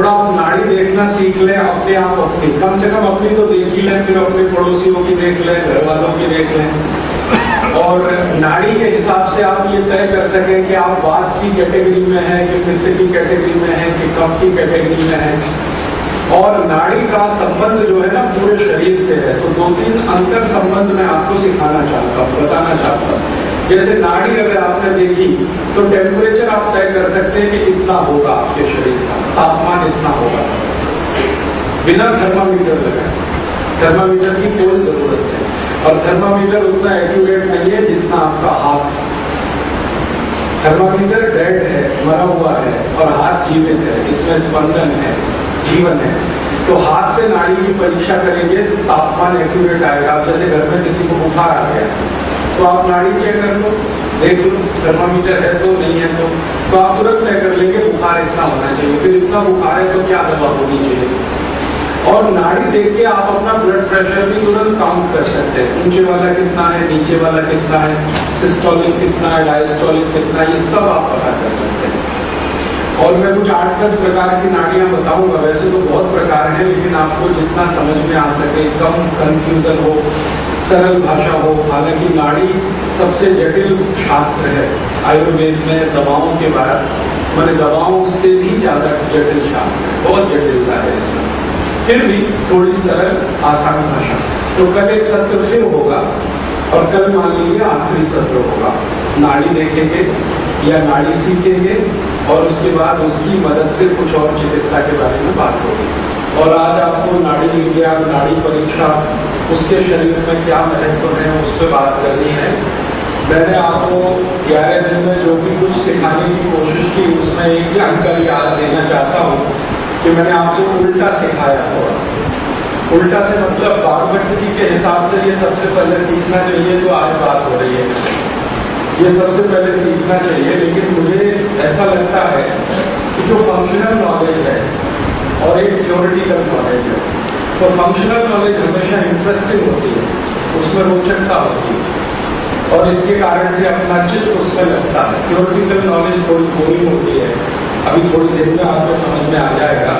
थोड़ा आप नाड़ी देखना सीख लें अपने आप, अपनी कम से कम अपनी तो देख ही लें, फिर अपने पड़ोसियों की देख लें, घर वालों की देख लें, और नाड़ी के हिसाब से आप ये तय कर सकें कि आप वात की कैटेगरी में हैं कि पित्त की कैटेगरी में हैं कि कफ की कैटेगरी में हैं। और नाड़ी का संबंध जो है ना पूरे शरीर से है। तो 2-3 अंतर संबंध मैं आपको सिखाना चाहता हूँ, बताना चाहता हूँ। जैसे नाड़ी अगर आपने देखी तो टेम्परेचर आप तय कर सकते हैं कि इतना होगा, आपके शरीर का तापमान इतना होगा, बिना थर्मामीटर लगाए। थर्मामीटर की कोई जरूरत नहीं, और थर्मामीटर उतना एक्यूरेट नहीं है जितना आपका हाथ। थर्मामीटर डेड है, मरा हुआ है, और हाथ जीवित है, इसमें स्पंदन है, जीवन है। तो हाथ से नाड़ी की परीक्षा करेंगे तो तापमान एक्यूरेट आएगा। आप जैसे घर में किसी को बुखार आ गया तो आप नाड़ी चेक कर लो, देख लो थर्मामीटर है तो नहीं है तो आप तुरंत तय कर लेंगे बुखार इतना होना चाहिए, फिर इतना बुखार है तो क्या दवा होनी चाहिए। और नाड़ी देख के आप अपना ब्लड प्रेशर भी तुरंत काउंट कर सकते हैं, ऊंचे वाला कितना है, नीचे वाला कितना है, सिस्टोलिक कितना है, डायस्टोलिक कितना है, ये सब आप पता कर सकते हैं। और मैं कुछ 8-10 प्रकार की नाड़ियां बताऊंगा, वैसे तो बहुत प्रकार हैं, लेकिन आपको जितना समझ में आ सके, कम कंफ्यूजन हो, सरल भाषा हो। हालांकि नाड़ी सबसे जटिल शास्त्र है आयुर्वेद में, दवाओं के बाद मैंने दवाओं से भी ज्यादा जटिल शास्त्र है, बहुत जटिलता है इसमें, फिर भी थोड़ी सरल आसान भाषा। तो कल एक सत्र फिर होगा, और कल मान लीजिए आखिरी सत्र होगा। नाड़ी देखेंगे या नाड़ी सीखेंगे, और उसके बाद उसकी मदद से कुछ और चिकित्सा के बारे में बात होगी। और आज आपको नाड़ी विज्ञान, नाड़ी परीक्षा, उसके शरीर में क्या महत्व है, उस पर बात करनी है। मैंने आपको 11 दिन में जो भी कुछ सिखाने की कोशिश की, उसमें एक जानकारी आज देना चाहता हूँ कि मैंने आपको उल्टा सिखाया हुआ। उल्टा से मतलब बागवती के हिसाब से ये सबसे पहले सीखना चाहिए, जो आज बात हो रही है ये सबसे पहले सीखना चाहिए। लेकिन मुझे ऐसा लगता है कि जो फंक्शनल नॉलेज है और एक थ्योरेटिकल नॉलेज है, तो फंक्शनल नॉलेज हमेशा इंटरेस्टिंग होती है, उसमें रोचकता होती है, और इसके कारण से अपना चित्त उसमें लगता है। थ्योरेटिकल नॉलेज थोड़ी बोरिंग होती है, अभी थोड़ी देर में आपको समझ में आ जाएगा।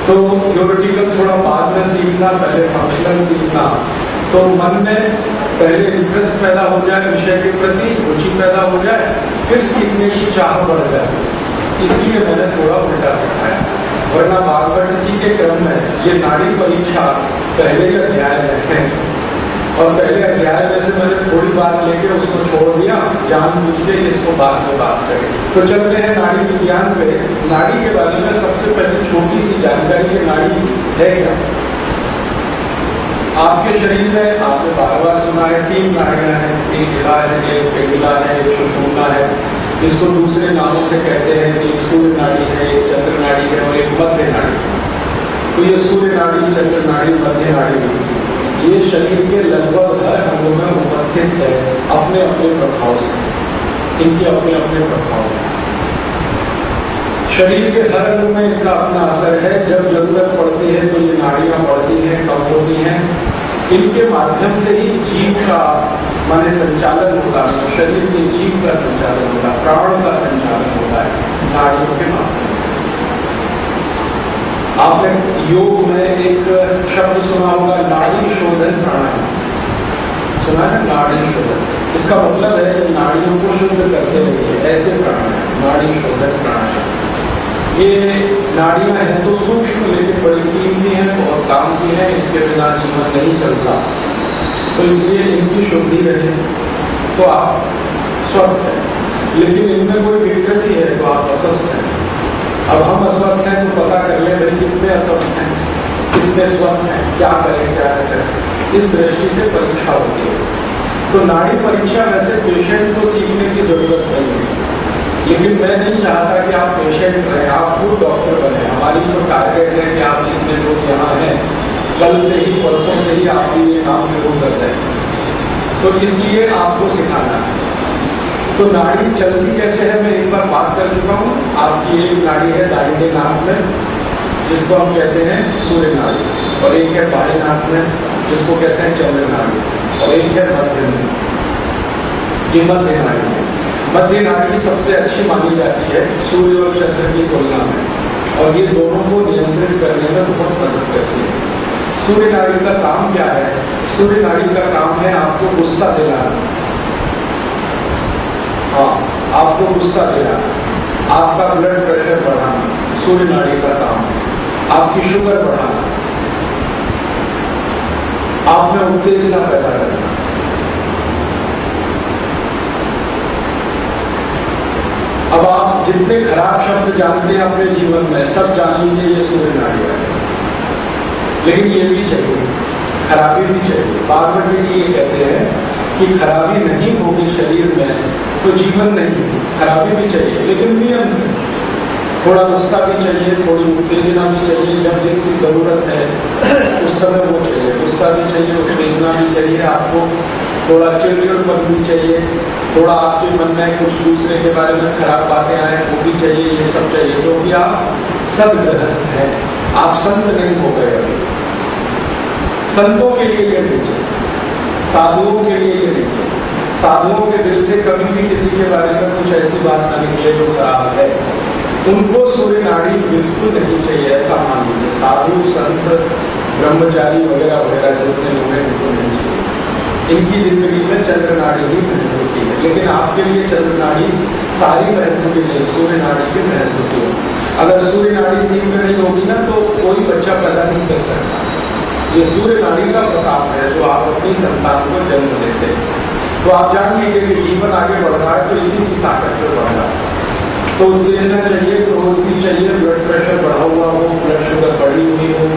तो थ्योरेटिकल थोड़ा बाद में सीखना, पहले फंक्शनल सीखना, तो मन में पहले इंटरेस्ट पैदा हो जाए विषय के प्रति, रुचि पैदा हो जाए, फिर सीखने की चाह बढ़ जाए। इसलिए मैंने थोड़ा उल्टा सिखाया, वरना भागवत जी के क्रम में ये नाड़ी परीक्षा पहले ही अध्याय में है, और पहले अध्याय में से मैंने थोड़ी बात लेके उसको छोड़ दिया, जानबूझ के इसको बाद में बात करें। तो चलते हैं नाड़ी विज्ञान पे। नाड़ी के बारे में सबसे पहले छोटी सी जानकारी कि नाड़ी है क्या। आपके शरीर में आपने बार-बार सुना है 3 नाड़ियां हैं, एक हिला है, एक पेडुला है, एक सुषुम्ना है। इसको दूसरे नामों से कहते हैं, एक सूर्य नाड़ी है, एक चंद्र नाड़ी है, और एक मध्य नाड़ी। तो ये सूर्य नाड़ी, चंद्र नाड़ी, मध्य नाड़ी, ये शरीर के लगभग हर अंगों में उपस्थित है अपने अपने प्रभाव से, इनके अपने अपने प्रभाव हैं। शरीर के हर अंग में इसका अपना असर है। जब जरूरत पड़ती है तो ये नाड़ियां बढ़ती हैं, कम होती हैं। इनके माध्यम से ही जीव का माने संचालन होता है, शरीर के जीव का संचालन होता है, प्राण का संचालन होता है नाड़ियों के माध्यम से। आपने योग में एक शब्द सुना होगा, नाड़ी शोधन प्राणायाम, सुना है? नाड़ी शोधन, इसका मतलब है कि नाड़ियों को शुद्ध करते हुए ऐसे प्राणायाम, नाड़ी शोधन प्राणायाम। ये नाड़ियां हैं तो सूक्ष्म लेकिन बड़ी कीमती हैं, बहुत काम की है, इनके बिना जीवन नहीं चलता। तो इसलिए इनकी शुद्धि रहे तो आप स्वस्थ हैं, लेकिन इनमें कोई दिक्कत ही है तो आप अस्वस्थ हैं। अब हम अस्वस्थ हैं तो पता कर ले भाई कितने अस्वस्थ हैं, कितने स्वस्थ हैं, क्या करें क्या न करें, इस दृष्टि से परीक्षा होती है। तो नाड़ी परीक्षा वैसे पेशेंट को सीखने की जरूरत नहीं है, लेकिन मैं नहीं चाहता कि आप पेशेंट रहें, आप खुद डॉक्टर बने। हमारी जो टारगेट है कि आप जितने लोग यहाँ हैं, कल से ही, परसों से ही आपके लिए काम शुरू कर दें, तो इसलिए आपको सिखाना है। तो नाड़ी चलती कैसे है मैं एक बार बात कर चुका हूँ। आपकी एक नाड़ी है दाहिने नाक में, जिसको हम कहते हैं सूर्य नाड़ी, और एक है बाएं नाक में, जिसको कहते हैं चंद्र नाड़ी, और एक है मध्य में, ये मध्य नाड़ी है। मध्य नाड़ी सबसे अच्छी मानी जाती है सूर्य और चंद्र की तुलना में, और ये दोनों को नियंत्रित करने में बहुत मदद करती है। सूर्य नाड़ी का काम क्या है? सूर्य नाड़ी का काम है आपको गुस्सा दिलाना। हाँ, आपको गुस्सा दिलाना, आपका ब्लड प्रेशर बढ़ाना सूर्य नाड़ी का काम है, आपकी शुगर बढ़ाना, आप में उत्तेजना पैदा करना। अब आप जितने खराब शब्द जानते हैं अपने जीवन में, सब जान लीजिए ये सूर्य नाड़ी है। लेकिन ये भी चाहिए, खराबी भी चाहिए। बारबर जी ये कहते हैं कि खराबी नहीं होगी शरीर में तो जीवन नहीं, खराबी भी चाहिए लेकिन नियम है। थोड़ा गुस्सा भी चाहिए, थोड़ी उत्तेजना भी चाहिए, जब जिसकी जरूरत है उस समय वो चाहिए। गुस्सा भी चाहिए, उत्तेजना भी चाहिए, आपको थोड़ा चिड़चिड़पन भी चाहिए, थोड़ा आपके मन में कुछ दूसरे के बारे में खराब बातें आए वो भी चाहिए, ये सब चाहिए, क्योंकि आप सद्गृहस्थ हैं, आप संत नहीं हो गए अभी। संतों के लिए ये नहीं चाहिए, साधुओं के लिए ये नहीं चाहिए। साधुओं के दिल से कभी भी किसी के बारे में कुछ ऐसी बात न निकले जो खराब है, उनको सूर्य नाड़ी बिल्कुल नहीं चाहिए, ऐसा मान लीजिए। साधु संत ब्रह्मचारी वगैरह वगैरह जितने लोग हैं उनको नहीं चाहिए। इनकी जिंदगी में चंद्र नाड़ी ही महत्व होती है, लेकिन आपके लिए चंद्र नाड़ी सारी महत्व की नहीं, सूर्य नाड़ी की महत्व की है। अगर सूर्य नाड़ी ठीक में नहीं होगी ना तो कोई बच्चा पैदा नहीं कर सकता। ये सूर्य नाड़ी का प्रताप है जो आप अपनी संतान को जन्म देते हैं। तो आप जान लीजिए कि जीवन आगे बढ़ रहा है तो इसी की ताकत पर बढ़ रहा है। तो उत्तेजना चाहिए, क्रोध भी चाहिए, ब्लड प्रेशर बढ़ा हुआ हो, ब्लड शुगर बढ़ी हुई हो,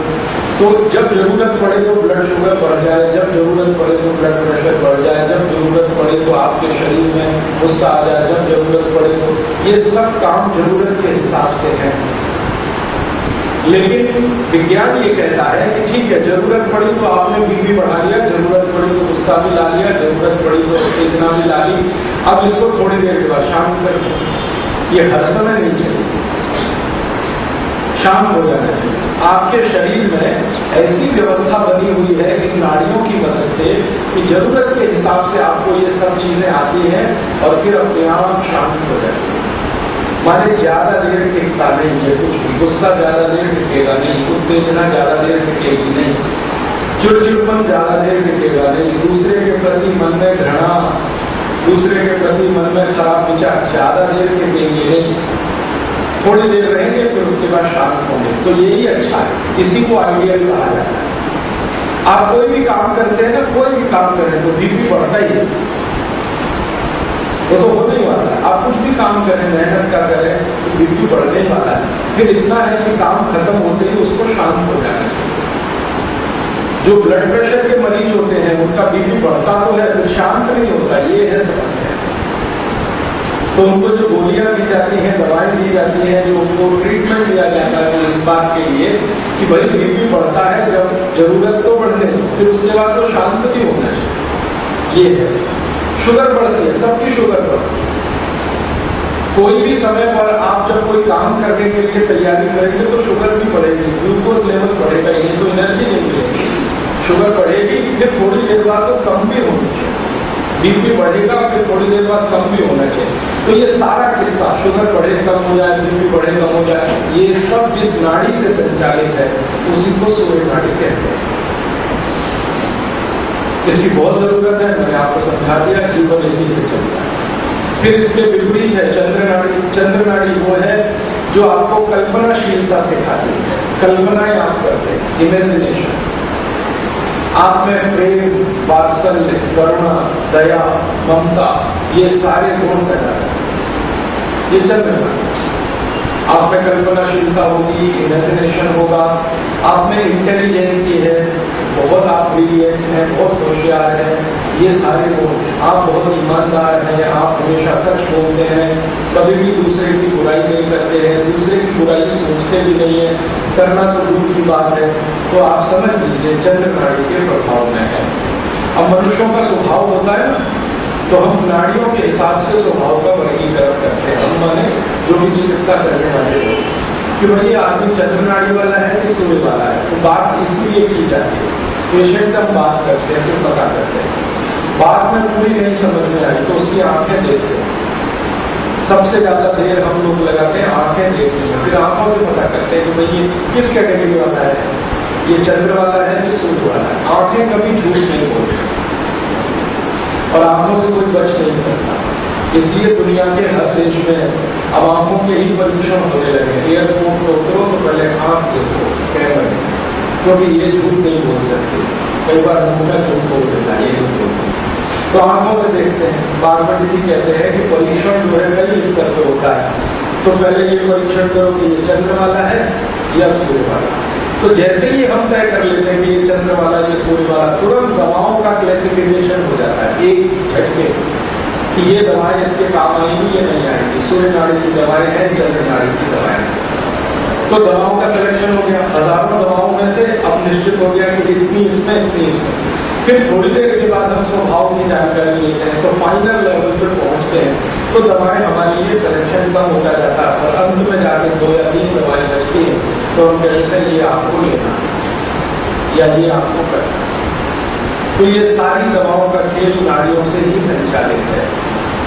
तो जब जरूरत पड़े तो ब्लड शुगर बढ़ जाए, जब जरूरत पड़े तो ब्लड प्रेशर बढ़ जाए, जब जरूरत पड़े तो आपके शरीर में गुस्सा आ जाए, जब जरूरत पड़े तो ये सब काम जरूरत के हिसाब से है। लेकिन विज्ञान ये कहता है कि ठीक है, जरूरत पड़ी तो आपने बीपी बढ़ा लिया, जरूरत पड़ी तो गुस्सा भी ला लिया, जरूरत पड़ी तो उत्तेजना भी ला ली, अब इसको थोड़ी देर के बाद शांत कर दो। ये हर समय नहीं चाहिए, शांत हो जाना चाहिए। आपके शरीर में ऐसी व्यवस्था बनी हुई है इन नाड़ियों की मदद से कि जरूरत के हिसाब से आपको ये सब चीजें आती हैं और फिर अपने आप शांत हो जाती है। माने ज्यादा देर टिकता नहीं है कुछ भी, गुस्सा ज्यादा देर टिकेगा नहीं, उत्तेजना ज्यादा देर टिकेगी नहीं, चिड़चिड़पन ज्यादा देर टिकेगा नहीं, दूसरे के प्रति मन में घृणा, दूसरे के प्रति मन में खराब विचार ज्यादा देर टिकेंगे नहीं, थोड़ी देर रहेंगे फिर उसके बाद शांत होंगे। तो यही अच्छा है, इसी को आइडियल कहा जाता है। आप कोई भी काम करते हैं ना, कोई भी काम करें तो बीपी बढ़ता ही है, वो तो होने ही वाला है। आप कुछ भी काम करें, मेहनत का करें तो बीपी बढ़ने ही वाला है। फिर इतना है कि काम खत्म होते ही उसको शांत हो जाना चाहिए। जो ब्लड प्रेशर के मरीज होते हैं उनका बीपी बढ़ता तो है, तो शांत नहीं होता, ये है समस्या। तो उनको जो गोलियां दी जाती हैं, दवाएं दी जाती हैं, जो उनको ट्रीटमेंट दिया जाता है तो इस बात के लिए कि भाई बीपी बढ़ता है, जब जरूरत तो बढ़ने दो, फिर उसके बाद तो शांत भी होना चाहिए। ये है। शुगर बढ़ती है, सबकी शुगर बढ़ती है। कोई भी समय पर आप जब कोई काम करने के लिए तैयारी करेंगे तो शुगर भी बढ़ेगी, ग्लूकोज लेवल बढ़ेगा, ये तो एनर्जी नहीं मिलेगी, शुगर बढ़ेगी, फिर थोड़ी देर बाद तो कम भी होनी चाहिए, बीपी बढ़ेगा, फिर थोड़ी देर बाद कम भी होना चाहिए। तो ये सारा किस्सा, शुगर बढ़े कम हो जाए, बीपी बढ़े कम हो जाए, ये सब जिस नाड़ी से संचालित है उसी को सूर्य नाड़ी कहते हैं। इसकी बहुत जरूरत है, मैंने आपको समझा दिया, जीवन इसी से चलता है। फिर इसके विपरीत है चंद्र नाड़ी। चंद्र नाड़ी वो है जो आपको कल्पनाशीलता सिखाती है, कल्पनाएं आप करते हैं, इमेजिनेशन। आप में प्रेम, वात्सल्य, करुणा, दया, ममता, ये सारे गुण पैदा करते हैं, ये चंद्र नाड़ी। आप में कल्पनाशीलता होगी, इमेजिनेशन होगा, आप में इंटेलिजेंसी है, बहुत आप ब्रिलियंट हैं, बहुत होशियार हैं, ये सारे गुण। आप बहुत ईमानदार हैं, आप हमेशा सच बोलते हैं, कभी भी दूसरे की बुराई नहीं करते हैं, दूसरे की बुराई सोचते भी नहीं है, करना तो दूर की बात है। तो आप समझ लीजिए चंद्र नाड़ी के प्रभाव में है। अब मनुष्यों का स्वभाव होता है ना, तो हम नाड़ियों के हिसाब से स्वभाव का वर्गीकरण करते हैं। हम माने जो भी चिकित्सा करने वाले लोग कि भाई आदमी चंद्र नाड़ी वाला है कि सूर्य वाला है, तो बात इसलिए की जाती है। पेशेंट से हम बात करते हैं, फिर पता करते हैं, बात में पूरी नहीं समझ में आई तो उसकी आंखें देखते हैं, सबसे ज्यादा देर हम लोग लगाते हैं आंखें देखने में, फिर आंखों से पता करते हैं कि भाई ये किस कैटेगरी वाला है, ये चंद्र वाला है कि सूर्य वाला है। आंखें कभी झूठ नहीं बोलती और आंखों से कोई बच नहीं सकता। इसलिए दुनिया के हर देश में अब आंखों के ही परीक्षण होने लगे। एयरपोर्ट उतरो तो पहले आंख देखो कैमरे, क्योंकि ये झूठ नहीं बोल सकते। कई बार नमूना झूठ बोल देता है, ये नहीं बोलते तो आंखों से देखते हैं। बारबट जी कहते हैं कि परीक्षण जो है कई स्तर पर होता है। तो पहले ये परीक्षण करो कि ये चंद्र वाला है या सूर्य वाला। तो जैसे ही हम तय कर लेते हैं कि ये चंद्र वाला ये सूर्य वाला, तुरंत दवाओं का क्लासिफिकेशन हो जाता है एक झटके कि ये दवाएं इसके काम आएंगी, ये नहीं आएंगी। सूर्य नाड़ी की दवाएं हैं, चंद्र नाड़ी की दवाएं हैं। तो दवाओं का सिलेक्शन हो गया। हजारों दवाओं में से अब निश्चित हो गया कि इतनी इसमें, इतनी इसमें। फिर थोड़ी देर के बाद हम स्वभाव की जानकारी लेते हैं, तो फाइनल लेवल पर पहुंचते हैं तो दवाएं हमारे लिए सिलेक्शन कम होता जाता है और अंत में जाकर 2 या 3 दवाएं बचती हैं। तो हम कहते हैं ये आपको लेना या ये आपको करना। तो ये सारी दवाओं का खेल नाड़ियों से ही संचालित है।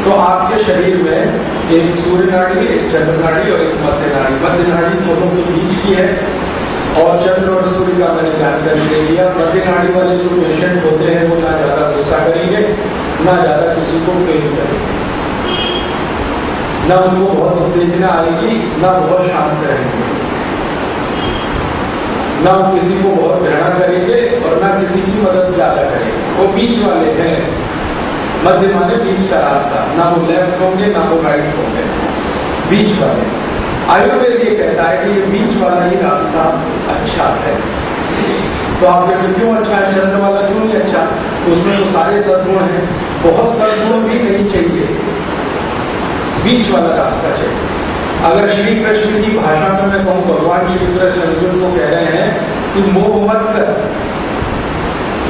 तो आपके शरीर में एक सूर्य नाड़ी, एक चंद्र नाड़ी और एक मध्य नाड़ी। मध्य नाड़ी दोनों के बीच की है और चंद्र और सूर्य का मैंने जानकारी दे दिया। मध्य नाड़ी वाले जो पेशेंट होते हैं वो ना ज्यादा गुस्सा करेंगे, ना ज्यादा किसी को प्रेम करेंगे, ना उनको बहुत उत्तेजना आएगी, ना बहुत शांत रहेंगे, ना किसी को बहुत घृणा करेंगे और ना किसी की मदद ज्यादा करेंगे। वो बीच वाले हैं, मध्य माने बीच का रास्ता, ना वो लेफ्ट होंगे ना वो राइट होंगे, बीच वाले। आयुर्वेद ये कहता है कि ये बीच वाला ही रास्ता अच्छा है। तो आप कहते क्यों अच्छा है, चंद्र वाला क्यों नहीं अच्छा? उसमें तो सारे सद्गुण हैं, बहुत सद्गुण भी नहीं चाहिए, बीच वाला रास्ता चाहिए। अगर श्री कृष्ण की भाषा में मैं कहूँ, भगवान श्री कृष्ण अर्जुन को कह रहे हैं कि मोह मत कर।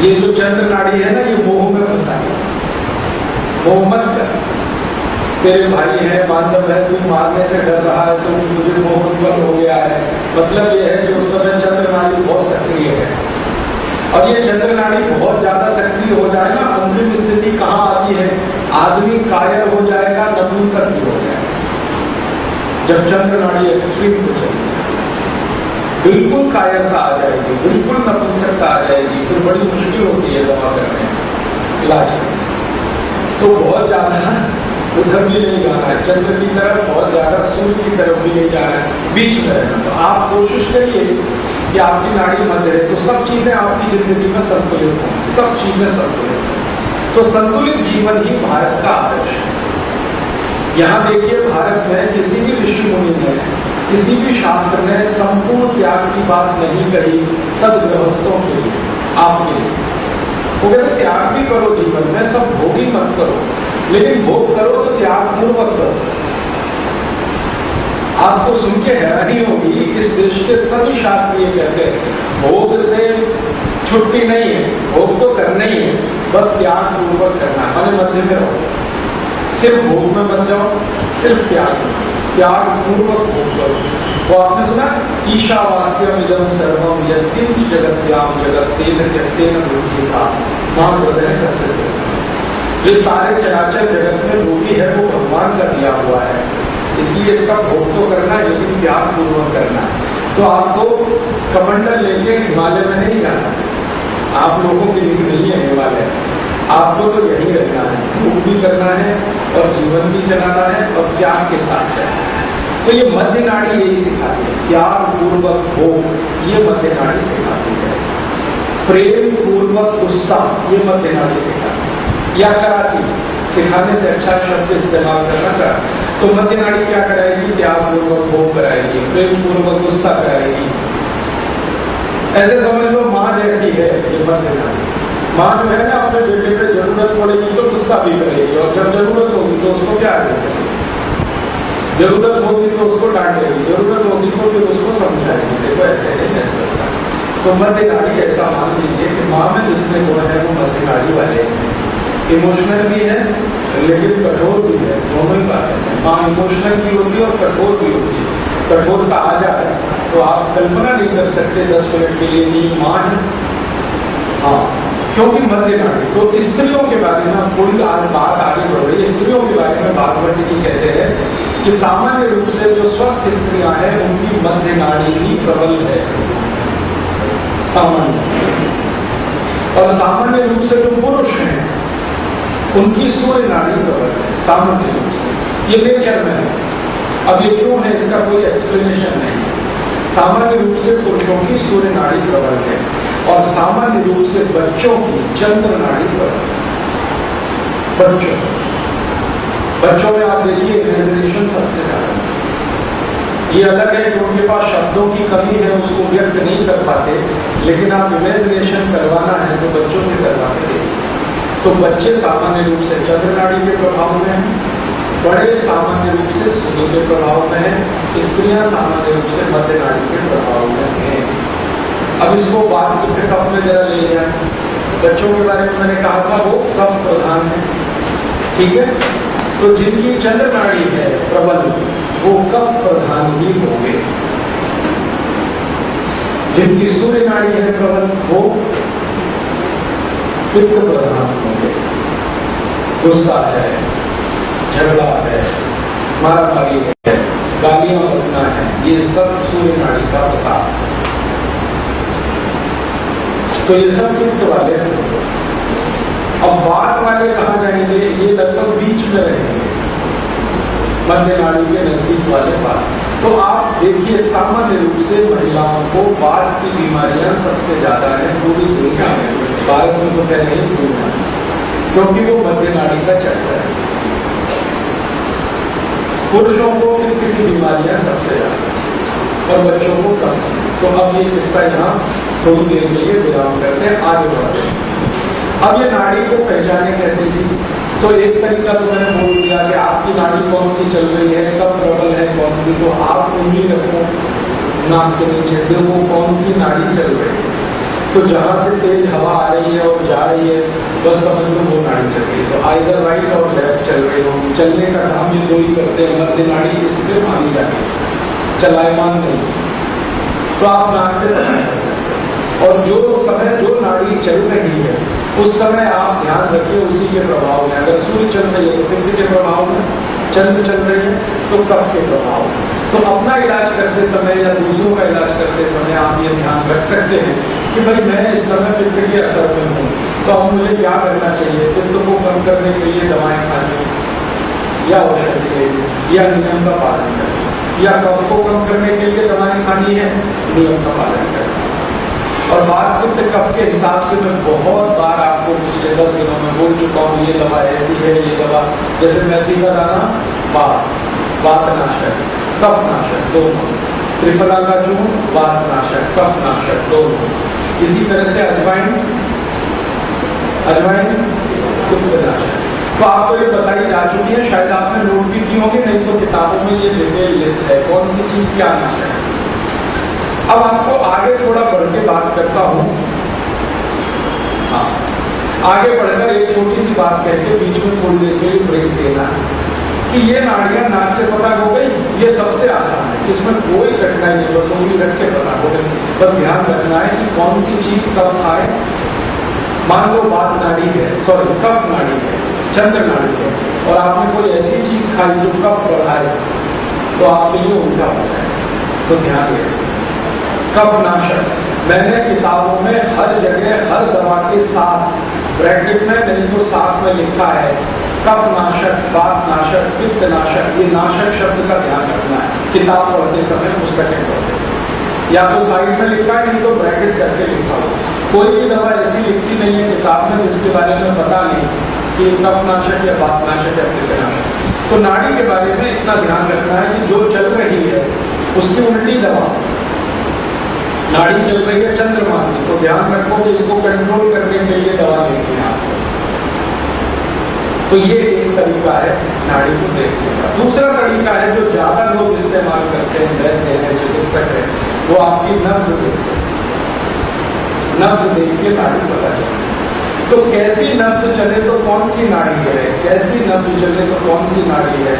ये जो चंद्र नाड़ी है ना, ये मोह में फंसा है, मोह मत कर। तेरे भाई है, बांधव है, तू मारने से डर रहा है, तो तुझे मोह उत्पन्न हो गया है। मतलब यह है कि उस समय चंद्र नाड़ी बहुत सक्रिय है और ये चंद्र नाड़ी बहुत ज्यादा सक्रिय हो जाए ना, अंतिम स्थिति कहाँ आती है? आदमी कायर हो जाएगा, नपुंसक भी हो जाएगा। जब चंद्र नाड़ी एक्सट्रीम हो जाएगी, बिल्कुल कायरता आ जाएगी, बिल्कुल नपुंसकता आ जाएगी, फिर बड़ी मुश्किल होती है दवा करने, इलाज करने। तो बहुत ज्यादा उधर भी नहीं जाना है, चंद्र की तरफ बहुत ज्यादा सूर्य की तरफ भी नहीं जाना है, बीच में रहना। तो आप कोशिश करिए कि आपकी नाड़ी मध्य रहे, तो सब चीजें आपकी जिंदगी में संतुलित हों, सब चीजें संतुलित हों। तो संतुलित जीवन ही भारत का आदर्श है। यहाँ देखिए, भारत में किसी भी ऋषि मुनि ने, किसी भी शास्त्र ने संपूर्ण त्याग की बात नहीं कही सदगृहस्थों के लिए, आपके लिए। वो कहते त्याग भी करो जीवन में, सब भोग ही मत करो, लेकिन भोग करो तो त्याग पूर्वक करो। आपको सुन के हैरानी होगी, इस देश के सभी शास्त्र ये कहते हैं भोग से छुट्टी नहीं है, भोग तो करना ही है, बस त्याग पूर्वक करना, माने मध्य में रहो। सिर्फ भोग में मत जाओ, सिर्फ त्याग पूर्वक भोग करो। वो आपने सुना, ईशावास्यम इदं सर्वम यत्किंच जगत्याम जगत्तेन त्यक्तेन भूतिका मां हृदय कस्य। ये सारे चराचर जगत में जो भी है वो भगवान का दिया हुआ है, इसलिए इसका भोग तो करना है, लेकिन त्याग पूर्वक करना है। तो आपको कमंडल लेके हिमालय में नहीं जाना, आप लोगों के लिए नहीं है हिमालय, आपको तो यही रहना है, भोग भी करना है और जीवन भी चलाना है और त्याग के साथ चलना है। तो ये मध्य नाड़ी यही सिखाती है, त्याग पूर्वक भोग, ये मध्य नाड़ी सिखाती है। प्रेम पूर्वक गुस्सा, ये मध्य नाड़ी सिखाती है। या कराती, सिखाने से अच्छा शब्द इस्तेमाल करना करा। तो मध्य नाड़ी क्या कराएगी? त्याग पूर्वक भोग कराएगी, प्रेम पूर्वक गुस्सा कराएगी। ऐसे समझ लो माँ जैसी है ये मध्य नाड़ी। माँ जो है ना, अपने बेटे पे जरूरत पड़ेगी तो गुस्सा भी करेगी, और जब जरूरत होगी तो उसको क्या करेगी? जरूरत होगी तो उसको डांटेगी, जरूरत होगी तो फिर उसको समझाएगी, देखो ऐसे नहीं ऐसे होता। तो मध्य नाड़ी ऐसा मान लीजिए कि माँ में जितने गुण है वो मध्य नाड़ी वाले हैं। इमोशनल भी है लेकिन कठोर भी है, दोनों ही बातें हैं। माँ इमोशनल भी होती है और कठोर भी होती है। कठोरता आ जाए तो आप कल्पना नहीं कर सकते 10 मिनट के लिए नींद माँ है, हाँ, क्योंकि मध्य नाड़ी। तो स्त्रियों के बारे में थोड़ी आज बात आगे बढ़ रही है। स्त्रियों के बारे में भागवत जी कहते हैं कि सामान्य रूप से जो स्वस्थ स्त्रियां हैं उनकी मध्य नाड़ी ही प्रबल है, सामान्य। और सामान्य रूप से जो पुरुष हैं उनकी सूर्य नाड़ी प्रबल है, सामान्य रूप से। ये नेचर में है। अब ये क्यों है, इसका कोई एक्सप्लेनेशन नहीं है। सामान्य रूप से पुरुषों की सूर्य नाड़ी प्रबल है और सामान्य रूप से बच्चों की चंद्र नाड़ी प्रबल है। बच्चों में आप देखिए इमेजिनेशन सबसे ज्यादा। ये अलग है कि उनके पास शब्दों की कमी है, उसको व्यक्त नहीं कर पाते, लेकिन आप इमेजिनेशन करवाना है तो बच्चों से करवाते देखिए। तो बच्चे सामान्य रूप से चंद्र नाड़ी के प्रभाव में हैं, बड़े सामान्य रूप से सूर्य के प्रभाव में हैं, स्त्रियां सामान्य रूप से मध्य नाड़ी के प्रभाव में हैं। अब इसको बात के कफ में जरा ले जाए। बच्चों के बारे में मैंने कहा था वो कफ प्रधान है, ठीक है। तो जिनकी चंद्र नाड़ी है प्रबल वो कफ प्रधान ही होंगे, जिनकी सूर्य नाड़ी है प्रबल वो पित्त प्रधान होंगे। गुस्सा है, झगड़ा है, मारामारी है, गालियां बकना है, ये सब सूर्य नाड़ी का प्रताप है। तो ये सब पित्त वाले हैं। अब वात वाले कहां जाएंगे, ये लगभग बीच में रहेंगे, मध्य नाड़ी के नजदीक वाले वात। तो आप देखिए सामान्य रूप से महिलाओं को वात की बीमारियां सबसे ज्यादा है पूरी दुनिया में, भारत में तो पहले ही दुनिया में, क्योंकि वो मध्य नाड़ी का चक्र है। पुरुषों को पित्त की बीमारियां सबसे ज्यादा और बच्चों को कम। तो अब ये किस्सा यहाँ थोड़ी देर के लिए विराम करते हैं, आगे बढ़ते हैं। अब ये नाड़ी को पहचाने कैसे थी, तो एक तरीका तो मैंने बोल दिया कि आपकी नाड़ी कौन सी चल रही है, कब प्रबल है कौन सी, तो आप उंगली रखो नाक के नीचे, फिर वो कौन सी नाड़ी चल रही है। तो जहां से तेज हवा आ रही है और जा रही है बस समझ लो वो नाड़ी चल रही है। तो आइदर राइट और लेफ्ट चल रही हो, चलने का काम ये दो ही करते हैं, मध्य नाड़ी इसमें मानी जाती है, चलायमान नहीं। तो आप नाक से पता कर सकते हैं। और जो समय जो नाड़ी चल रही है उस समय आप ध्यान रखिए उसी के प्रभाव में। अगर सूर्य चल रही है तो पित्त के प्रभाव में, चंद्र चल रही है तो कफ के प्रभाव में। तो अपना इलाज करते समय या दूसरों का इलाज करते समय आप ये ध्यान रख सकते हैं कि भाई मैं इस समय पित्त के असर में हूँ, तो अब मुझे क्या करना चाहिए। पित्त को कम करने के लिए दवाएं खानी या औषधि लेनी या नियम का पालन करना, या कफ को कम करने के लिए दवाएं खानी है, नियम का पालन करना। और बात पित्त कफ के हिसाब से मैं बहुत बार आपको पिछले 10 दिनों में बोल चुका हूँ, ये दवा ऐसी है, ये दवा जैसे मेथी का दाना वातनाशक, कफनाशक दोनों, त्रिफला का चूर्ण वातनाशक, कफनाशक दोनों। इसी तरह से अजवाइन पित्तनाशक। तो आपको ये बताई जा चुकी है, शायद आपने नोट भी की होगी, नहीं तो किताबों में ये डिटेल लिस्ट है कौन सी चीज क्या नाशक है। अब आपको आगे थोड़ा बढ़ के बात करता हूं। हाँ, आगे बढ़कर एक छोटी सी बात कहते बीच में थोड़ी देर के लिए ब्रेक देना है कि ये नाड़ियां नाक से पता हो गई, ये सबसे आसान है, इसमें कोई कठिनाई नहीं, बस उंगली रख के पता हो गई। बस ध्यान रखना है कि कौन सी चीज कब आए। मान लो बात नाड़ी है, सॉरी कफ नाड़ी है, चंद्र नाड़ी है, और आपने कोई ऐसी चीज खाई जो कफ बढ़ाए तो आपके लिए उल्टा हो जाए। तो ध्यान रखें कफनाशक, मैंने किताबों में हर जगह हर दवा के साथ ब्रैकेट में नहीं तो साथ में लिखा है कफनाशक, वातनाशक, पित्तनाशक। ये नाशक शब्द का ध्यान रखना है किताब पढ़ते समय, पुस्तकें पढ़ते समय, या तो साइड में लिखा है नहीं तो ब्रैकेट करके लिखा हो। कोई भी दवा ऐसी लिखती नहीं है किताब में जिसके बारे में पता नहीं कि कफनाशक या वातनाशक या पित्तनाशक। तो नाड़ी के बारे में इतना ध्यान रखना है कि जो चल रही है उसकी उल्टी दवा, नाड़ी चल रही है चंद्रमा की, तो ध्यान रखो कि इसको कंट्रोल करने के लिए दवा लेनी है आपको। तो ये एक तरीका है नाड़ी को देखने का। दूसरा तरीका है जो ज्यादा लोग इस्तेमाल करते हैं, वैद्य हैं, चिकित्सक हैं, वो आपकी नब्ज देखते हैं। नब्ज देख के नाड़ी पता चलती है। तो कैसी नब्ज चले तो कौन सी नाड़ी है, कैसी नब्ज चले तो कौन सी नाड़ी है,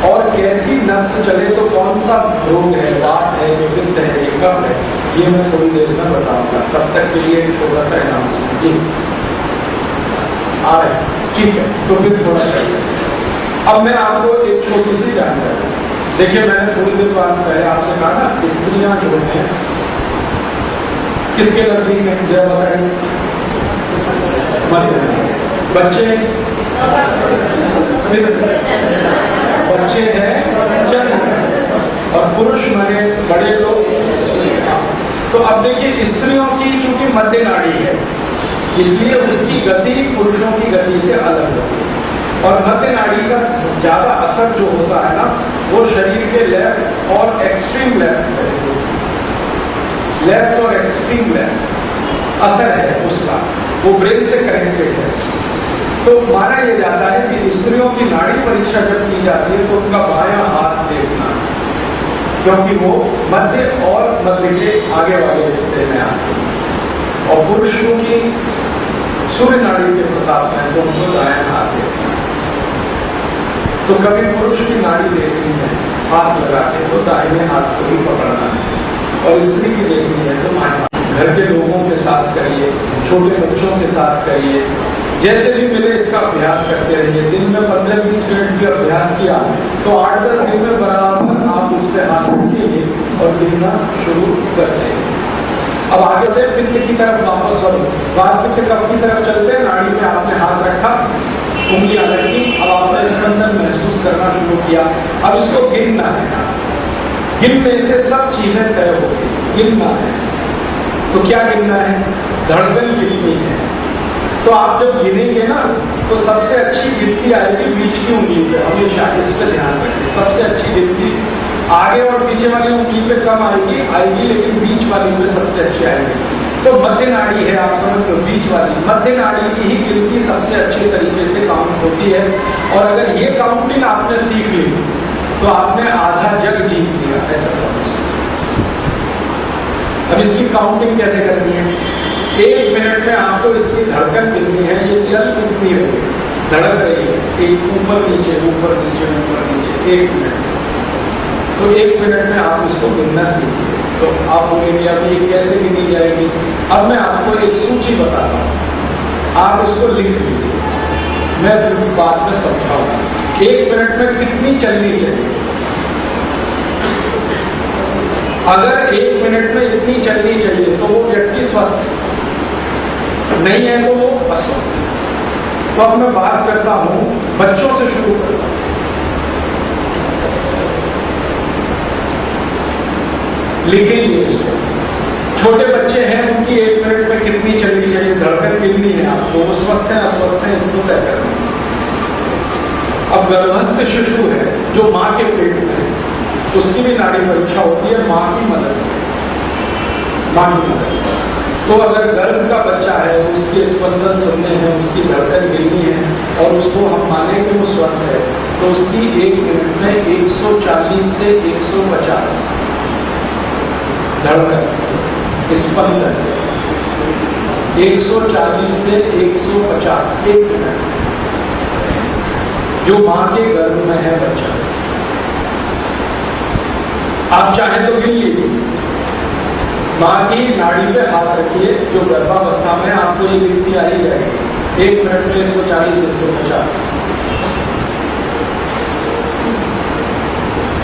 और कैसी नब्ज चले तो कौन सा रोग है, वात है, पित्त है, ये कफ है, ये मैं थोड़ी देर में बताऊंगा। तब तक के लिए थोड़ा सा अनाउंसमेंट जी आ रहे, ठीक है। तो फिर थोड़ा चलिए। अब मैं आपको एक छोटी सी जानकारी, देखिए, मैंने थोड़ी देर बाद पहले आपसे कहा ना, स्त्रियां जो हैं किसके नजदीक में जय बताइए? मध्य। बच्चे हैं जन्म, और पुरुष मरे बड़े लोग। तो अब देखिए, स्त्रियों की चूंकि मध्य नाड़ी है, इसलिए उसकी गति पुरुषों की गति से अलग होती है। और मध्य नाड़ी का ज्यादा असर जो होता है ना, वो शरीर के लेफ्ट और एक्सट्रीम लेफ्ट और एक्सट्रीम लेफ्ट असर है उसका, वो ब्रेन से कनेक्टेड है। तो माना यह जाता है कि स्त्रियों की नाड़ी परीक्षा जब की जाती है तो उनका बायां हाथ देखना, क्योंकि वो मध्य और मध्य के आगे वाले हिस्से में आते हैं। और पुरुषों की सूर्य नाड़ी के प्रताप में तो उनको दायां हाथ देखना। तो कभी पुरुष की नाड़ी देखनी है हाथ लगा के तो दाहिने हाथ को ही पकड़ना है, और स्त्री की देखनी है तो बाएं हाथ। घर के लोगों के साथ करिए, छोटे बच्चों के साथ करिए, जैसे भी मिले इसका अभ्यास करते रहिए। दिन में 15-20 मिनट भी अभ्यास किया तो 8-10 दिन में बराबर आप इस पे हाथ रखिए और गिनना शुरू कर देंगे। अब आगे से पित्त की तरफ वापस और पित्त कफ की तरफ चलते हैं। नाड़ी में आपने हाथ रखा, उंगलियां रखी, अब आपने स्पंदन महसूस करना शुरू किया। अब इसको गिनना है, गिनने से सब चीजें तय होगी। गिनना है तो क्या गिनना है? धड़कन कितनी है। तो आप जब गिनेंगे ना तो सबसे अच्छी गिनती आएगी बीच की उंगली पे, हमेशा इस पर ध्यान रखें। सबसे अच्छी गिनती आगे और पीछे वाली उंगली पे कम आएगी, लेकिन बीच वाली पे सबसे अच्छी आएगी। तो मध्य नाड़ी है, आप समझ लो, बीच वाली मध्य नाड़ी की ही गिनती सबसे अच्छे तरीके से काउंट होती है। और अगर ये काउंटिंग आपने सीख ली तो आपने आधा जग जीत लिया, ऐसा समझ। अब इसकी काउंटिंग कैसे करनी है? 1 मिनट में आपको इसकी धड़कन कितनी है, ये चल कितनी रही है, धड़क रही है, एक ऊपर नीचे ऊपर नीचे ऊपर नीचे 1 मिनट। तो 1 मिनट में आप इसको गिनना सीखिए। तो आप बोलेंगे अब ये कैसे गिनी जाएगी? अब मैं आपको एक सूची बताता हूं, आप इसको लिख लीजिए, मैं बाद में समझाऊंगा। 1 मिनट में कितनी चलनी चाहिए? अगर 1 मिनट में इतनी चलनी चाहिए तो वो व्यक्ति स्वस्थ है, नहीं है तो वो अस्वस्थ है। तो अब मैं बात करता हूं, बच्चों से शुरू करता हूं। लिखेंगे इसको। छोटे बच्चे हैं, उनकी 1 मिनट में कितनी चलनी चाहिए, धड़कन कितनी है आपको, वो स्वस्थ है अस्वस्थ है, इसको तय करना। अब गर्भस्थ शिशु है जो मां के पेट में है, उसकी भी नाड़ी परीक्षा होती है मां की मदद से। तो अगर गर्भ का बच्चा है, उसके स्पंदन सुनने हैं, उसकी धड़कन गिरनी है और उसको हम माने कि वो स्वस्थ है, तो उसकी 1 मिनट में 140 से 150 धड़कन स्पंदन, 140 से 150 1 मिनट, जो मां के गर्भ में है बच्चा। आप चाहें तो गिन लीजिए, मां की नाड़ी पे हाथ रखिए, जो गर्भावस्था में आपको ये गिनती आ ही जाएगी। 1 मिनट में 140 150।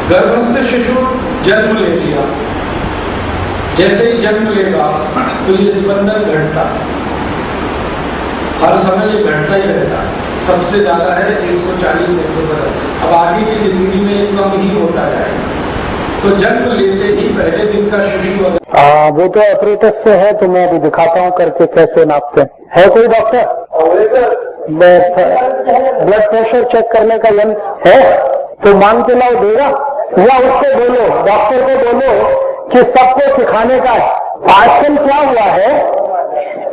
गर्भस्थ शिशु जन्म ले लिया, जैसे ही जन्म लेगा तो ये स्पंदन घटता, हर समय ये घटता ही रहता है। सबसे ज्यादा है 140 150। अब आगे की जिंदगी में ये कम ही होता जाएगा। तो जन्म लेते ही पहले दिन का शिशु वो तो ऑपरेटर से है, तो मैं अभी दिखाता हूँ करके कैसे नापते हैं। है कोई डॉक्टर? ब्लड प्रेशर चेक करने का यंत्र है तो मांग के लाओ, देगा। या उसको बोलो, डॉक्टर को बोलो कि सबको सिखाने का है। आजकल क्या हुआ है,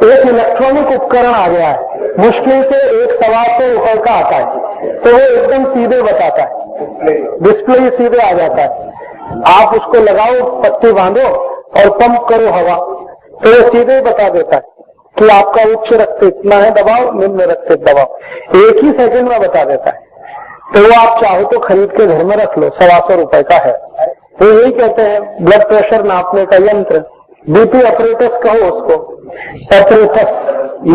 एक इलेक्ट्रॉनिक उपकरण आ गया है, मुश्किल से 1-1.25 रुपए का आता है, तो वो एकदम सीधे बताता है, डिस्प्ले सीधे आ जाता है। आप उसको लगाओ, पट्टी बांधो और पंप करो हवा, तो वो सीधे ही बता देता है कि आपका उच्च रक्तचाप इतना है, दबाओ, निम्न रक्तचाप दबाओ, एक ही सेकंड में बता देता है। तो वो आप चाहो तो खरीद के घर में रख लो, 125 रुपए का है। वो यही कहते हैं ब्लड प्रेशर नापने का यंत्र, बीपी ऑपरेटस कहो उसको, ऑपरेटस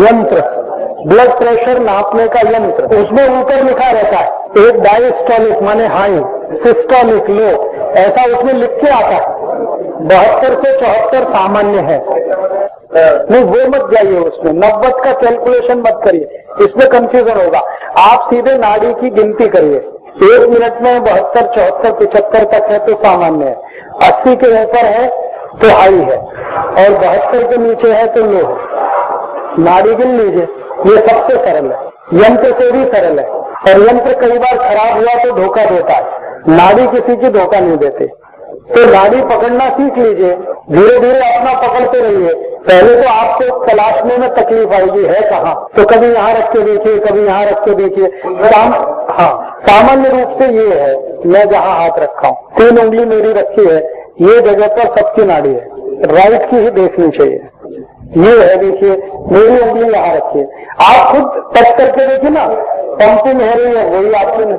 यंत्र, ब्लड प्रेशर नापने का यंत्र। उसमें ऊपर लिखा रहता है एक डायस्टोलिक माने हाई, सिस्टोलिक लो, ऐसा उसमें लिख के आता है। 72 से 74 सामान्य है। नहीं, वो मत जाइए उसमें, 90 का कैलकुलेशन मत करिए, इसमें कंफ्यूजन होगा। आप सीधे नाड़ी की गिनती करिए। 1 मिनट में 72, 74, 75 तक है तो सामान्य है, 80 के ऊपर है तो हाई है, और 72 के नीचे है तो लो है। नाड़ी गिन लीजिए, ये सबसे सरल है, यंत्र से भी सरल है। और यंत्र कई बार खराब हुआ तो धोखा देता है, नाड़ी किसी की धोखा नहीं देते। तो नाड़ी पकड़ना सीख लीजिए, धीरे धीरे अपना पकड़ते रहिए। पहले तो आपको तलाशने में तकलीफ आएगी, है कहाँ, तो कभी यहाँ रख के देखिए, कभी यहाँ रख के देखिए। हाँ, सामान्य रूप से ये है, मैं जहाँ हाथ रखा हूँ, 3 उंगली मेरी रखी है, ये जगह पर सबकी नाड़ी है, राइट की ही देखनी चाहिए। ये है, देखिए मेरी उंगली यहाँ रखिए, आप खुद टच करके देखिए ना, पंपिंग है रही है, वही आपकी नहीं।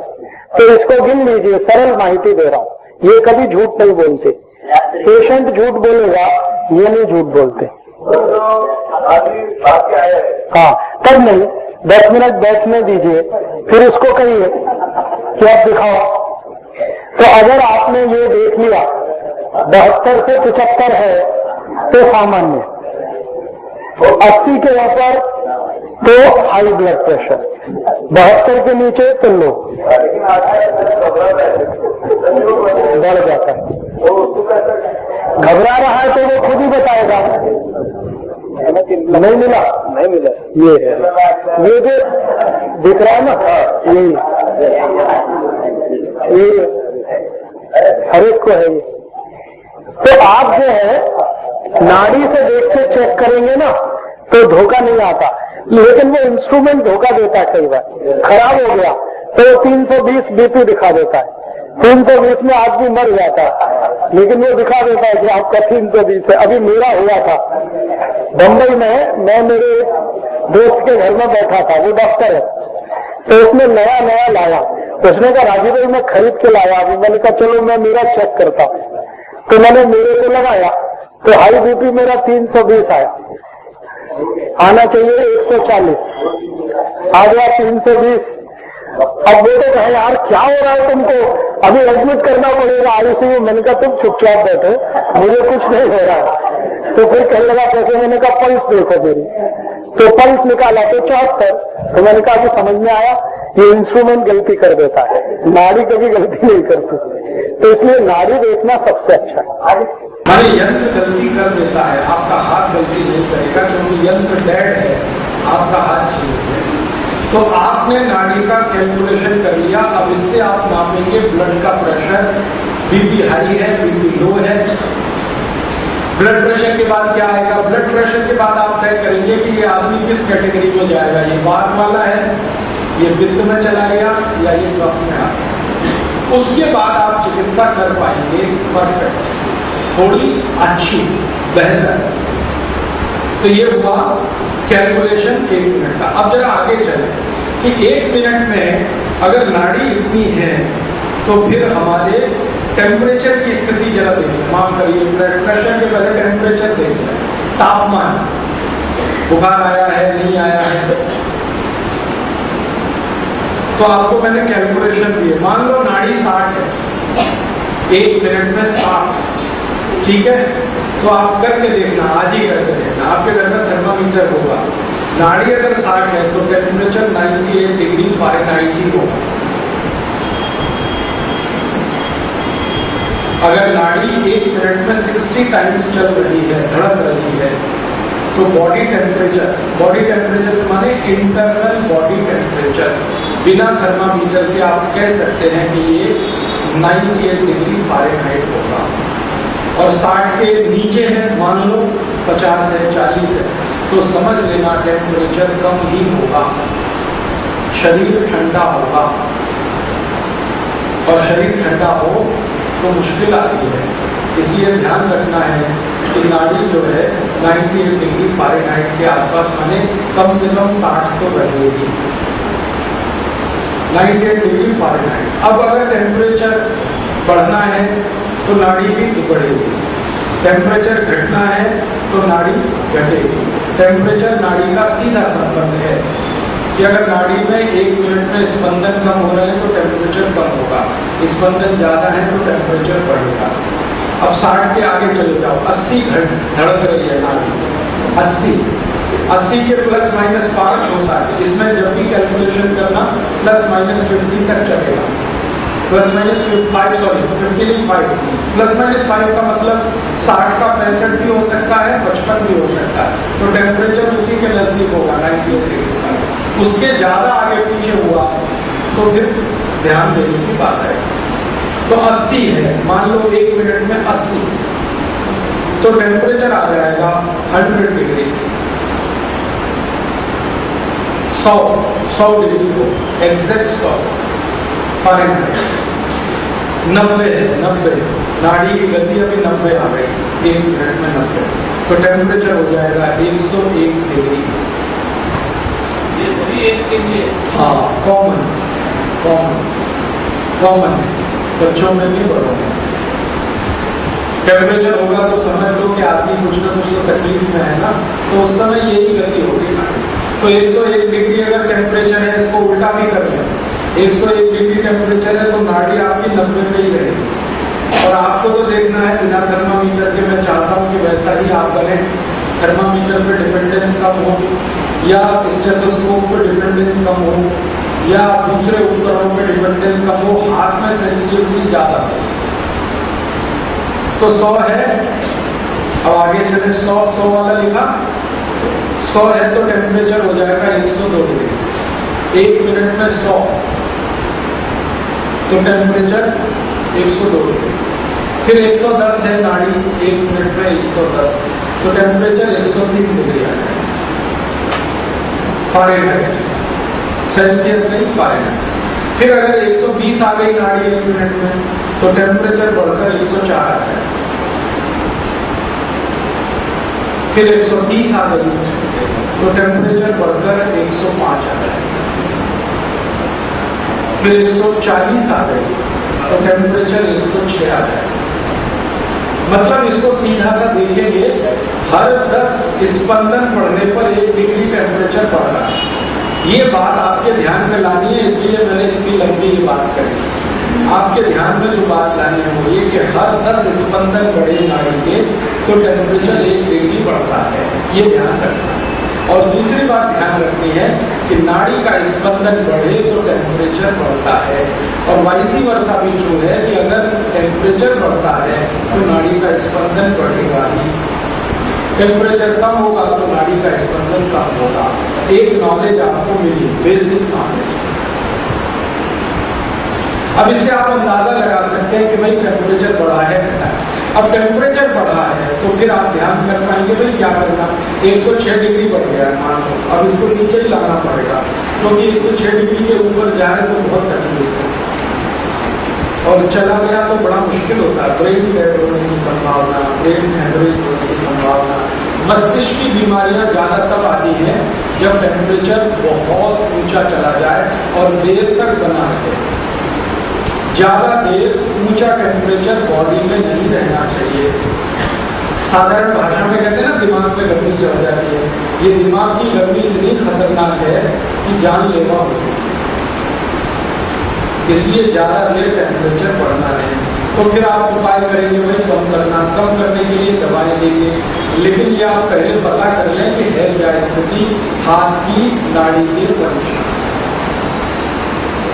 तो इसको गिन लीजिए, सरल माहिती दे रहा हूँ, ये कभी झूठ नहीं बोलते। पेशेंट झूठ बोलेगा, ये नहीं झूठ बोलते। हाँ, तब नहीं, 10 मिनट बैठने दीजिए, फिर उसको कहिए कि आप दिखाओ। तो अगर आपने ये देख लिया 72 से 75 है तो सामान्य, 80 के ऊपर तो हाई ब्लड प्रेशर, 72 के नीचे तो लो, बढ़ जाता है। घबरा रहा है तो वो खुद ही बताएगा, नहीं मिला, नहीं मिला, ये है, ये जो दिख रहा है ना, ये हर एक को है ये। तो आप जो है नाड़ी से देख के चेक करेंगे ना तो धोखा नहीं आता, लेकिन वो इंस्ट्रूमेंट धोखा देता है। कई बार खराब हो गया तो 320 बीपी दिखा देता है, 320 में आदमी मर जाता है, लेकिन वो दिखा देता है कि आपका 320 है। अभी मेरा हुआ था बंबई में, मैं मेरे दोस्त के घर में बैठा था, वो डॉक्टर है, तो उसने नया नया लाया, उसने कहा राजीव भाई मैं खरीद के लाया अभी। मैंने कहा चलो मैं मेरा चेक करता हूं, तो मैंने मेरे को लगाया तो हाई बीपी मेरा 320 आया, आना चाहिए 140, आ गया 320। अब वो तो कहे यार क्या हो रहा है तुमको, अभी एडमिट करना पड़ेगा आईसीयू। मैंने कहा तुम चुपचाप बैठो, मुझे कुछ नहीं हो रहा। तो फिर कहने लगा कैसे, मैंने कहा पल्स देखो मेरी, तो पल्स निकाला तो 74। तो मैंने कहा कि समझ में आया, ये इंस्ट्रूमेंट गलती कर देता है, नाड़ी कभी गलती नहीं करती। तो इसलिए नाड़ी देखना सबसे अच्छा है। हमारे यंत्र गलती कर देता है, आपका हाथ गलती नहीं करेगा क्योंकि यंत्र डेड है, आपका हाथ ठीक है। तो आपने नाड़ी का कैलकुलेशन कर लिया, अब इससे आप मापेंगे ब्लड का प्रेशर, बीपी हाई है, बीपी लो है। ब्लड प्रेशर के बाद क्या आएगा, ब्लड प्रेशर के बाद आप तय करेंगे कि ये आदमी किस कैटेगरी में जाएगा, ये वात वाला है, ये पित्त में चला गया, या ये कफ में आ गया। उसके बाद आप चिकित्सा कर पाएंगे परफेक्ट, थोड़ी अच्छी, बेहतर। तो ये हुआ कैलकुलेशन 1 मिनट का। अब जरा आगे चले कि 1 मिनट में अगर नाड़ी इतनी है तो फिर हमारे टेम्परेचर की स्थिति जरा देखिए, माफ करिए, ब्लड प्रेशर के पहले टेम्परेचर देखिए, तापमान, बुखार आया है नहीं आया है। तो आपको मैंने कैलकुलेशन दिए, मान लो नाड़ी 60 है, 1 मिनट में 60, ठीक है। तो आप करके देखना, आज ही करके देखना, आपके घर में थर्मामीटर होगा, नाड़ी अगर 60 है तो टेम्परेचर 98 डिग्री फ़ारेनहाइट ही होगा। अगर नाड़ी 1 मिनट में 60 टाइम्स चल रही है, धड़क रही है, तो बॉडी टेम्परेचर से माने इंटरनल बॉडी टेम्परेचर, बिना थर्मामीटर के आप कह सकते हैं कि ये 98 डिग्री फ़ारेनहाइट होगा। और 60 के नीचे है, मान लो 50 है, 40 है, तो समझ लेना टेम्परेचर कम ही होगा, शरीर ठंडा होगा। और शरीर ठंडा हो तो मुश्किल आती है, इसलिए ध्यान रखना है कि नाड़ी जो है 98 डिग्री फ़ारेनहाइट के आसपास, माने कम से कम 60 तो रहेगी, 98 डिग्री फ़ारेनहाइट। अब अगर टेम्परेचर बढ़ना है तो नाड़ी भी बढ़ेगी, टेम्परेचर घटना है तो नाड़ी घटेगी। टेम्परेचर नाड़ी का सीधा संबंध है। कि अगर नाड़ी में 1 मिनट में स्पंदन कम हो रहे हैं तो टेम्परेचर कम होगा, स्पंदन ज्यादा है तो टेम्परेचर बढ़ेगा। अब 60 के आगे चले जाओ, 80 धड़क रही है नाड़ी, 80 के प्लस माइनस 5 होता है। इसमें जब भी कैलकुलेशन करना प्लस माइनस 50 तक चलेगा, प्लस माइनस 5 सॉरी 50 नहीं 5, प्लस माइनस 5 का मतलब 60 का 65 भी हो सकता है, 55 भी हो सकता है, तो टेम्परेचर उसी के नजदीक होगा 98 डिग्री। उसके ज्यादा आगे पीछे हुआ तो फिर ध्यान देने की बात है। तो 80 है, मान लो 1 मिनट में 80, तो टेम्परेचर आ जाएगा 100 डिग्री, 100 डिग्री को एग्जैक्ट 100 फारेनहाइट। 90 नाड़ी की गति अभी 90 आ गई, 1 मिनट में 90, तो टेम्परेचर हो जाएगा 101 डिग्री। ये सभी एक के लिए हाँ कॉमन बच्चों में भी बड़ों में टेम्परेचर होगा तो समझ लो कि आदमी कुछ ना कुछ तो तकलीफ में है ना, तो उस समय यही गति होगी ना। तो 101 डिग्री अगर टेम्परेचर है, इसको उल्टा भी कर लें, 101 डिग्री टेम्परेचर है तो नाड़ी आपकी 90 में ही रहेगी। और आपको तो देखना है बिना थर्मामीटर के, मैं चाहता हूं कि वैसा ही आप करें, थर्मामीटर पे डिपेंडेंस कम हो या स्टेथोस्कोप पे डिपेंडेंस कम हो या दूसरे उपकरणों पे डिपेंडेंस कम हो, हाथ में सेंसिटिविटी ज्यादा हो। तो 100 है, अब आगे चले 100 वाला लिखा, 100 है तो टेम्परेचर हो जाएगा 102 डिग्री, 1 मिनट में 100 तो टेम्परेचर 102 डिग्री। फिर 110 है नाड़ी, 1 मिनट में 110 तो टेम्परेचर 103 डिग्री आ जाएगा फारेनहाइट, सेल्सियस नहीं फारेनहाइट। फिर अगर 120 आ गई नाड़ी 1 मिनट में तो टेम्परेचर बढ़कर 104 आ जाएगा। फिर 130 आ गई तो टेम्परेचर बढ़कर 105 आ जाएगा। फिर 140 आ गई तो टेम्परेचर 106 आ जाएगा। मतलब इसको सीधा सा देखेंगे, हर 10 स्पंदन बढ़ने पर 1 डिग्री टेम्परेचर बढ़ रहा है। ये बात आपके ध्यान में लानी है, इसलिए मैंने इतनी लंबी ये बात करी। आपके ध्यान में जो बात लानी है वो ये कि हर 10 स्पंदन बढ़े नाड़ी के तो टेम्परेचर 1 डिग्री बढ़ता है, ये ध्यान रखना है। और दूसरी बात ध्यान रखनी है कि नाड़ी का स्पंदन बढ़े तो टेम्परेचर बढ़ता है, और वाइसी वर्षा भी जो है कि अगर टेम्परेचर बढ़ता है तो नाड़ी का स्पंदन बढ़ेगा ही, टेम्परेचर कम होगा तो नाड़ी का स्पंदन कम होगा। एक नॉलेज आपको मिली, बेसिक नॉलेज। अब इससे आप अंदाजा लगा सकते हैं कि भाई टेम्परेचर बढ़ा है घटा है। अब टेम्परेचर बढ़ा है तो फिर आप ध्यान कर पाएंगे भाई क्या करना, 106 डिग्री बढ़ गया है मान लो, अब इसको नीचे ही लाना पड़ेगा, क्योंकि 106 डिग्री के ऊपर जाए तो बहुत तकलीफ है, और चला गया तो बड़ा मुश्किल होता है, ब्रेन डेड होने की संभावना, ब्रेन हेमरेज होने की संभावना। मस्तिष्क की बीमारियां ज्यादा तब आती हैं जब टेम्परेचर बहुत ऊंचा चला जाए और देर तक बना रहे। ज्यादा देर ऊंचा टेम्परेचर बॉडी में नहीं रहना चाहिए। साधारण भाषा में कहते हैं ना दिमाग में गर्मी चढ़ जाती है, ये दिमाग की गर्मी इतनी खतरनाक है कि जानलेवा होती है, इसलिए ज्यादा देर टेम्परेचर बढ़ना है। तो फिर आप उपाय करेंगे भाई कम करना, कम करने के लिए दवाएं देंगे, लेकिन ये आप पहले पता कर लें कि है क्या स्थिति हाथ की नाड़ी की कंडीशन।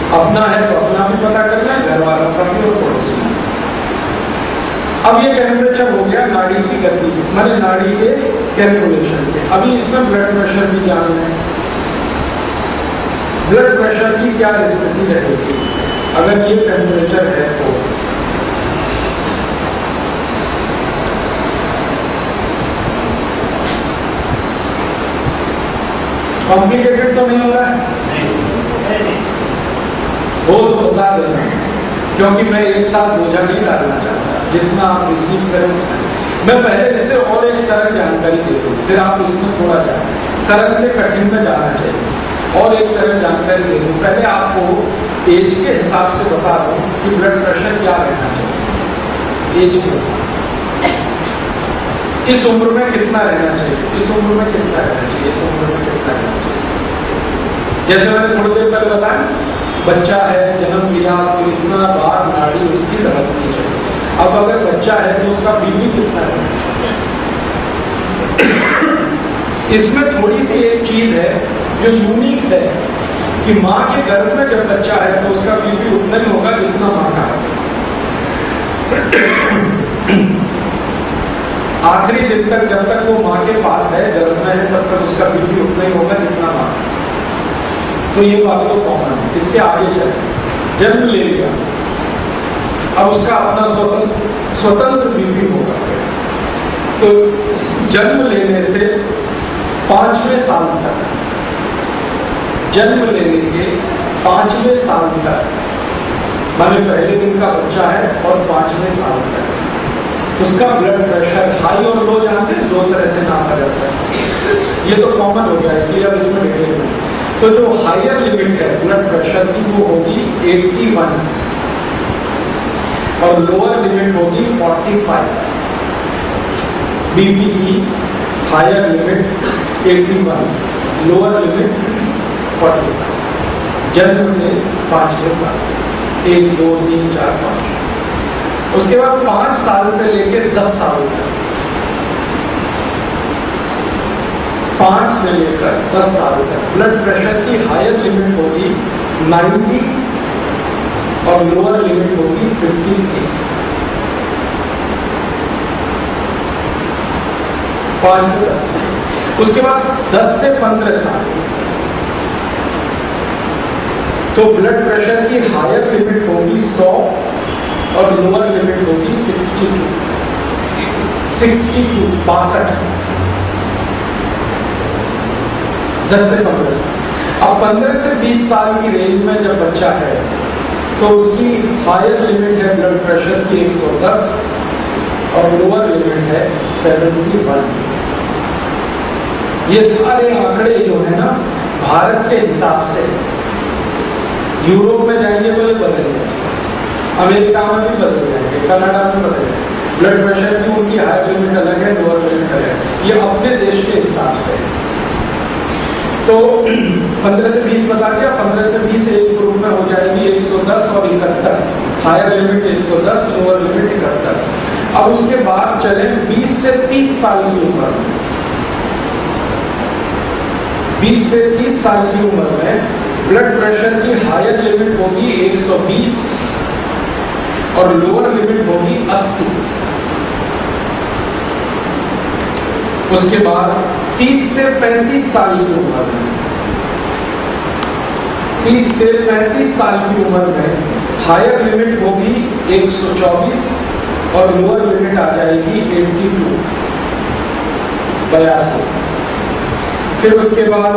अपना है तो अपना भी पता कर लें, घर वालों का भी और पड़ोसी। अब ये टेम्परेचर हो गया नाड़ी की गति, मैंने नाड़ी के कैलकुलेशन से। अभी इसमें ब्लड प्रेशर भी जान लें, ब्लड प्रेशर की क्या स्थिति रहेगी अगर ये टेम्परेचर है तो। कॉम्प्लिकेटेड तो नहीं हो रहा है? वो तो बता देना, क्योंकि मैं एक साथ बोझा नहीं डालना चाहता, जितना आप रिसीव करें। मैं पहले इससे और एक सरल जानकारी दे दूँ, फिर आप इसमें थोड़ा जाए, सरल से कठिन में जाना चाहिए। और एक सरल जानकारी दे दूँ, पहले आपको एज के हिसाब से बता दूँ कि ब्लड प्रेशर क्या रहना चाहिए एज के हिसाब से। इस उम्र में कितना रहना चाहिए, इस उम्र में कितना रहना चाहिए, इस उम्र में कितना रहना चाहिए। जैसे मैंने थोड़ी देर पहले बताया, बच्चा है, जन्म लिया तो इतना बार नाड़ी उसकी धड़कती है। अब अगर बच्चा है तो उसका बीपी कितना है? इसमें थोड़ी सी एक चीज है जो यूनिक है कि मां के गर्भ में जब बच्चा है तो उसका बीपी उतना ही होगा जितना मां का है। आखिरी दिन तक जब तक वो मां के पास है, गर्भ में है, तब तक उसका बीपी उतना ही होगा जितना मां का। तो ये बात तो कॉमन है। इसके आगे चले, जन्म ले लिया, अब उसका अपना स्वतंत्र बीपी होगा। तो जन्म लेने से 5वें साल तक, जन्म लेने के 5वें साल तक, माने पहले दिन का बच्चा है और 5वें साल तक उसका ब्लड प्रेशर हाई और लो जानते हैं, दो तरह से नापा जाता है। ये तो कॉमन हो गया, इसलिए अब इसमें डिटेल। तो जो हायर लिमिट है ब्लड प्रेशर की वो होगी 81 और लोअर लिमिट होगी 45। बीपी की हायर लिमिट 81, लोअर लिमिट 45। जन्म से 5वें साल, 1, 2, 3, 4, 5। उसके बाद 5 साल से लेकर 10 साल तक, 5 से लेकर 10 साल तक ब्लड प्रेशर की हायर लिमिट होगी 90 और लोअर लिमिट होगी 53। 5 से 10। उसके बाद 10 से 15 साल तो ब्लड प्रेशर की हायर लिमिट होगी 100 और लोअर लिमिट होगी 62। 10 से 15 साल। अब 15 से 20 साल की रेंज में जब बच्चा है तो उसकी हायर लिमिट है ब्लड प्रेशर की 110 और लोअर लिमिट है 71। ये सारे आंकड़े जो है ना भारत के हिसाब से, यूरोप में जाएंगे तो ये बदल जाएंगे, अमेरिका में भी बदल जाएंगे, कनाडा में बदल जाएंगे। ब्लड प्रेशर की उनकी हायर लिमिट अलग है, लोअर लिमिट अलग है। ये अपने देश के हिसाब से। तो 15 से 20 बता दिया। 15 से 20 एक ग्रुप में हो जाएगी 110 और 71। Higher limit 110, lower limit 71। अब उसके बाद चले 20 से 30 साल की उम्र में। 20 से 30 साल की उम्र में ब्लड प्रेशर की हायर लिमिट होगी 120 और लोअर लिमिट होगी 80। उसके बाद 30 से 35 साल की उम्र में, 30 से 35 साल की उम्र में हायर लिमिट होगी 124 और लोअर लिमिट आ जाएगी 82, 82। फिर उसके बाद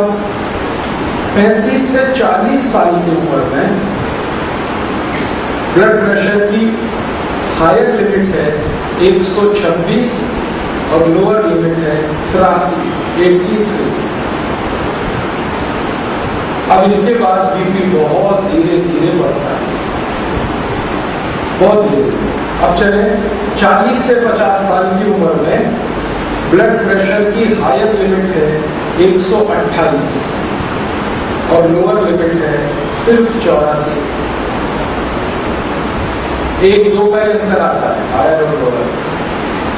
35 से 40 साल की उम्र में ब्लड प्रेशर की हायर लिमिट है 126 और लोअर लिमिट है 83। अब इसके बाद बीपी बहुत धीरे धीरे बढ़ता है, बहुत धीरे। अब चले 40 से 50 साल की उम्र में ब्लड प्रेशर की हायर लिमिट है 128 और लोअर लिमिट है सिर्फ 84। 1-2 का अंतर आता है हायर और लोअर।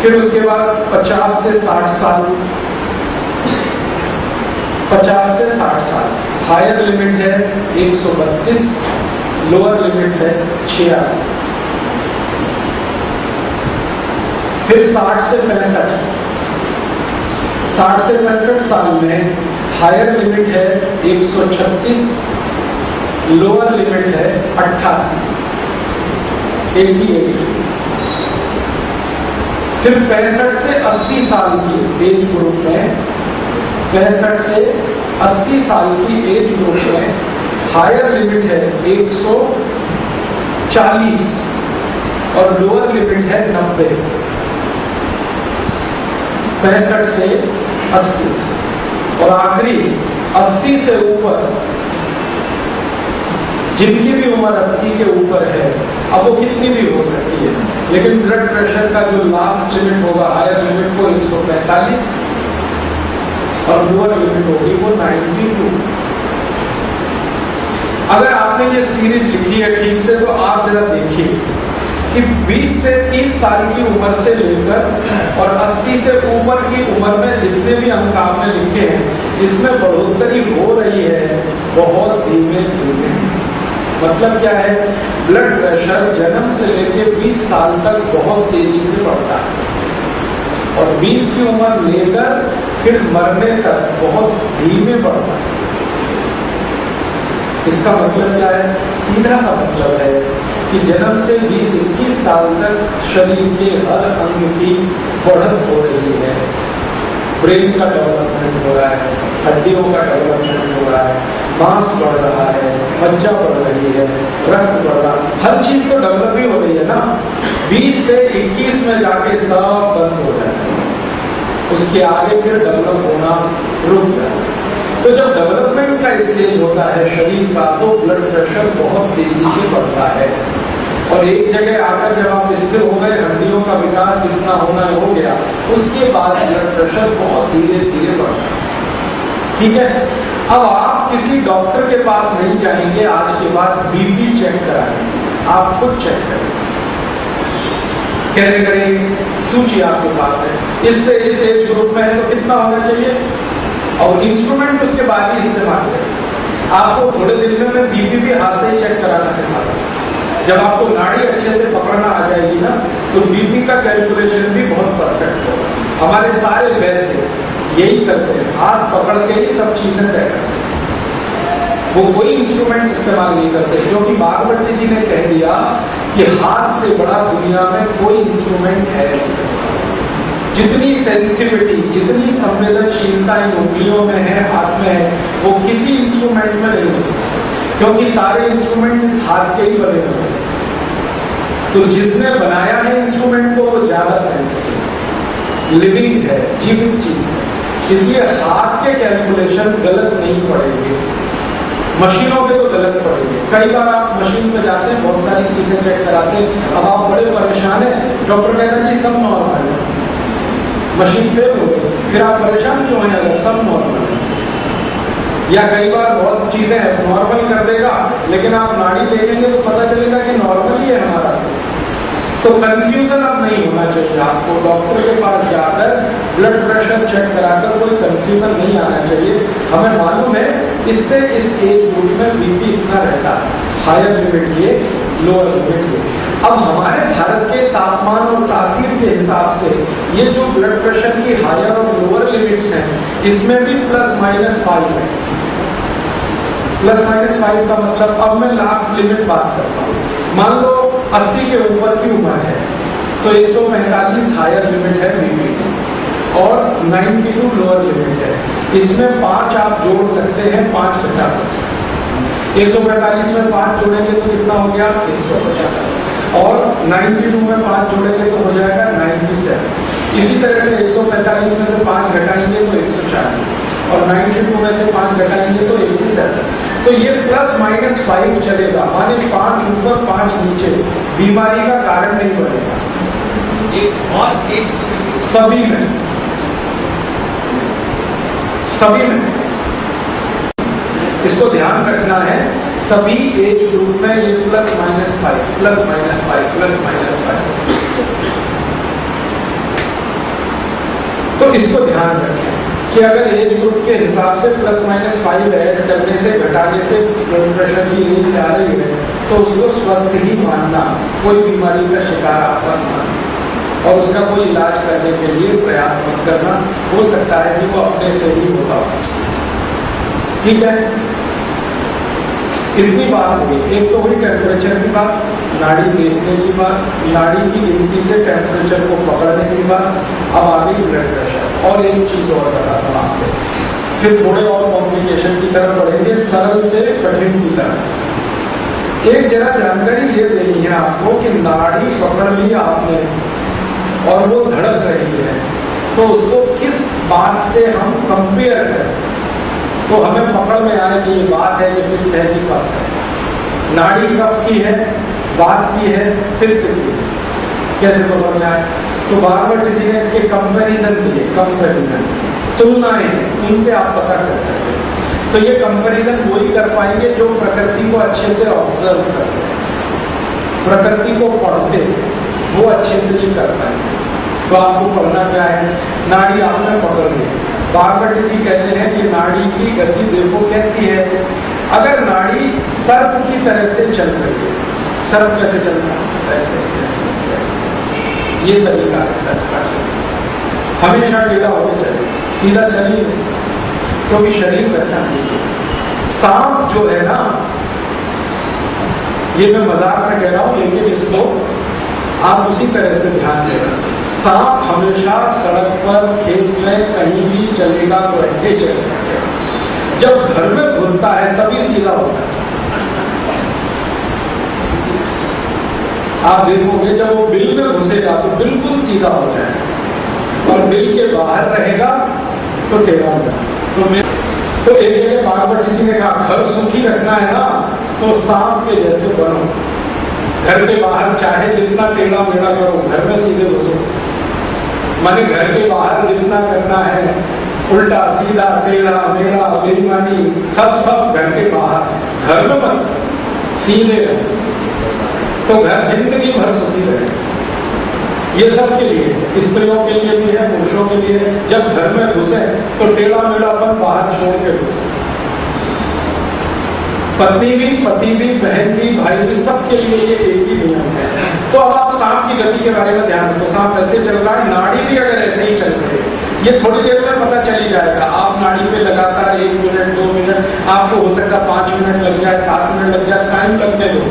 फिर उसके बाद 50 से 60 साल, 50 से 60 साल हायर लिमिट है 132, लोअर लिमिट है 86। फिर 60 से 65 साल में हायर लिमिट है 136, लोअर लिमिट है 88। फिर 65 से 80 साल की एज ग्रुप में, 65 से 80 साल की एज ग्रुप में हायर लिमिट है 140 और लोअर लिमिट है 90। 65 से 80 और आखिरी 80 से ऊपर, जिनकी भी उम्र 80 के ऊपर है, अब वो कितनी भी हो सकती है, लेकिन ब्लड प्रेशर का जो लास्ट लिमिट होगा हायर लिमिट को 145 और लोअर लिमिट होगी वो 92। अगर आपने ये सीरीज लिखी है ठीक से तो आप जरा देखिए कि 20 से 30 साल की उम्र से लेकर और 80 से ऊपर की उम्र में जितने भी अंक आपने लिखे हैं इसमें बढ़ोतरी हो रही है बहुत धीमे धीमे। मतलब क्या है, ब्लड प्रेशर जन्म से लेकर 20 साल तक बहुत तेजी से बढ़ता है और 20 की उम्र लेकर फिर मरने तक बहुत धीमे बढ़ता है। इसका मतलब क्या है, सीधा सा मतलब है कि जन्म से 20-21 साल तक शरीर के हर अंग की बढ़त हो रही है। ब्रेन का डेवलपमेंट हो रहा है, हड्डियों का डेवलपमेंट हो रहा है, मांस बढ़ रहा है, मज्जा बढ़ रही है, रक्त बढ़ रहा है, हर चीज तो डेवलप ही हो रही है ना। 20 से 21 में जाके सब बंद हो जाए, उसके आगे फिर डेवलप होना रुक जाए। तो जब डेवलपमेंट का स्टेज होता है शरीर का तो ब्लड प्रेशर बहुत तेजी से बढ़ता है और एक जगह आकर जब आप स्थिर हो गए, हड्डियों का विकास इतना होना हो गया, उसके बाद ब्लड प्रेशर बहुत धीरे धीरे बढ़ता है। ठीक है, अब आप किसी डॉक्टर के पास नहीं जाएंगे आज के बाद बीपी चेक कराएंगे, आप खुद चेक करेंगे। कैसे करेंगे, सूची आपके पास है, इससे इस एज ग्रुप में है तो कितना होना चाहिए और इंस्ट्रूमेंट उसके बाद ही इस्तेमाल करें। आपको थोड़े दिन में बीपी भी हाथ से ही चेक कराना सिखाता हूं। जब आपको नाड़ी अच्छे से पकड़ना आ जाएगी ना तो बीपी का कैलकुलेशन भी बहुत परफेक्ट होगा। हमारे सारे वैद्य यही करते हैं, हाथ पकड़ के ही सब चीजें तय करते हैं, वो कोई इंस्ट्रूमेंट इस्तेमाल नहीं करते क्योंकि बागवती जी ने कह दिया कि हाथ से बड़ा दुनिया में कोई इंस्ट्रूमेंट है नहीं। जितनी सेंसिटिविटी, जितनी संवेदनशीलता इन उंगलियों में है, हाथ में है, वो किसी इंस्ट्रूमेंट में नहीं हो सकता क्योंकि सारे इंस्ट्रूमेंट हाथ के ही बने हुए हैं। तो जिसने बनाया है इंस्ट्रूमेंट को वो ज्यादा सेंसिटिव लिविंग है, जीवित चीज है, इसलिए हाथ के कैलकुलेशन गलत नहीं पड़ेंगे, मशीनों के तो गलत पड़ेंगे। कई बार आप मशीन पे जाते हैं, बहुत सारी चीजें चेक कराते हैं, अब आप बड़े परेशान हैं, डॉक्टर कहता है सब नॉर्मल है, मशीन फेल हो गई, फिर आप परेशान क्यों हैं अगर सब नॉर्मल है। या कई बार बहुत चीजें नॉर्मल कर देगा लेकिन आप नाड़ी देखेंगे तो पता चलेगा कि नॉर्मल ही है हमारा। तो कंफ्यूजन अब नहीं होना चाहिए, आपको डॉक्टर के पास जाकर ब्लड प्रेशर चेक कराकर कोई कंफ्यूजन नहीं आना चाहिए। हमें मालूम है इससे इस एज ग्रुप में बीपी इतना रहता है, हायर लिमिट ये, लोअर लिमिट ये। अब हमारे भारत के तापमान और तासीर के हिसाब से ये जो ब्लड प्रेशर की हायर और लोअर लिमिट्स हैं इसमें भी ±5 है। ±5 का मतलब, अब मैं लास्ट लिमिट बात करता हूँ। मान लो 80 के ऊपर की उम्र है तो 145 हायर लिमिट है बीपी और 92 लोअर लिमिट है। इसमें 5 आप जोड़ सकते हैं, 5 बचा सकते हैं। 145 में 5 जोड़ेंगे तो कितना हो गया, 150 और 92 में 5 जोड़ेंगे तो हो जाएगा 97। इसी तरह से 145 में से 5 घटाएंगे तो 140 और 92 में से 5 घटाएंगे तो 87। तो ये ±5 चलेगा, माने 5 ऊपर 5 नीचे, बीमारी का कारण नहीं बनेगा। सभी में इसको ध्यान रखना है, सभी एज ग्रुप में ये ±5 तो इसको ध्यान रखें कि अगर एज ग्रुप के हिसाब से ±5 ऐड करने से, घटाने से ब्लड प्रेशर की रेंज आ रही है तो उसको स्वस्थ ही मानना, कोई बीमारी का शिकार आप मत मानना और उसका कोई इलाज करने के लिए प्रयास मत करना। हो सकता है कि वो अपने से ही होता हो। ठीक है, इतनी बात हुई। एक तो हुई टेम्परेचर की बात, नाड़ी देखने की बात, नाड़ी की गिनती से टेम्परेचर को पकड़ने की बात। अब आ गई ब्लड प्रेशर। और एक चीज और बताता हूं आपको, फिर थोड़े और कॉम्प्लिकेशन की तरफ बढ़ेंगे, सरल से कठिन की तरफ। एक जरा जानकारी ये देनी है आपको कि नाड़ी पकड़ ली आपने और वो धड़क रही है तो उसको किस बात से हम कंपेयर करें तो हमें पकड़ में आने की ये बात है कि फिर सहजी बात है। नाड़ी कब की है, बात की है, फिर की है, कैसे पकड़ में आए? तो बागवत जी ने इसके कंपैरिजन दिए, कंपैरिजन तुलनाएं, उनसे आप पता कर सकते हैं। तो ये कंपैरिजन वही कर पाएंगे जो प्रकृति को अच्छे से ऑब्जर्व करते हैं, प्रकृति को पढ़ते हैं, वो अच्छे से नहीं कर पाएंगे। तो आपको पढ़ना क्या है? नाड़ी आपने पकड़ ली। बागवती जी कहते हैं कि नाड़ी की गति देखो कैसी है। अगर नाड़ी सर्प की तरह से चल रही है, सर्प कैसे चलता है? ऐसे ये तरीका है सर्प का चलना। हमेशा टेढ़ा होकर चले, सीधा चलिए, क्योंकि शरीर वैसा नहीं है। सांप जो है ना, ये मैं मजाक में कह रहा हूं, लेकिन इसको आप उसी तरह से ध्यान देना। सांप हमेशा सड़क पर, खेत में, कहीं भी चलेगा तो ऐसे चलेगा। जब घर में घुसता है तभी सीधा होता है। आप देखोगे जब वो बिल में घुसेगा तो बिल्कुल सीधा हो जाएगा, और बिल के बाहर रहेगा तो टेढ़ा होगा। तो एक जगह बागवती जी ने कहा, घर सुखी रखना है ना तो सांप के जैसे बनो। घर के बाहर चाहे जितना टेढ़ा मेढ़ा करो, घर में सीधे घुसो। माने घर के बाहर जितना करना है, उल्टा सीधा टेढ़ा मेढ़ा बेईमानी, सब घर के बाहर। घर में मत, सीधे रहो तो घर जिंदगी भर सुखी रहे। ये सब के लिए, स्त्रियों के लिए भी है, पुरुषों के लिए है। जब घर में घुसे तो टेढ़ा मेढ़ापन बाहर छोड़ के घुसे। पत्नी भी, पति भी, बहन भी, भाई भी, सबके लिए ये एक ही नियम है। तो अब आप सांप की गति के बारे में ध्यान रखो। सांप ऐसे चल रहा है, नाड़ी भी अगर ऐसे ही चल रही है, ये थोड़ी देर में पता चली जाएगा। आप नाड़ी पे लगातार 1 मिनट 2 मिनट, आपको हो सकता है 5 मिनट लग जाए, 7 मिनट लग जाए, टाइम लगने दो,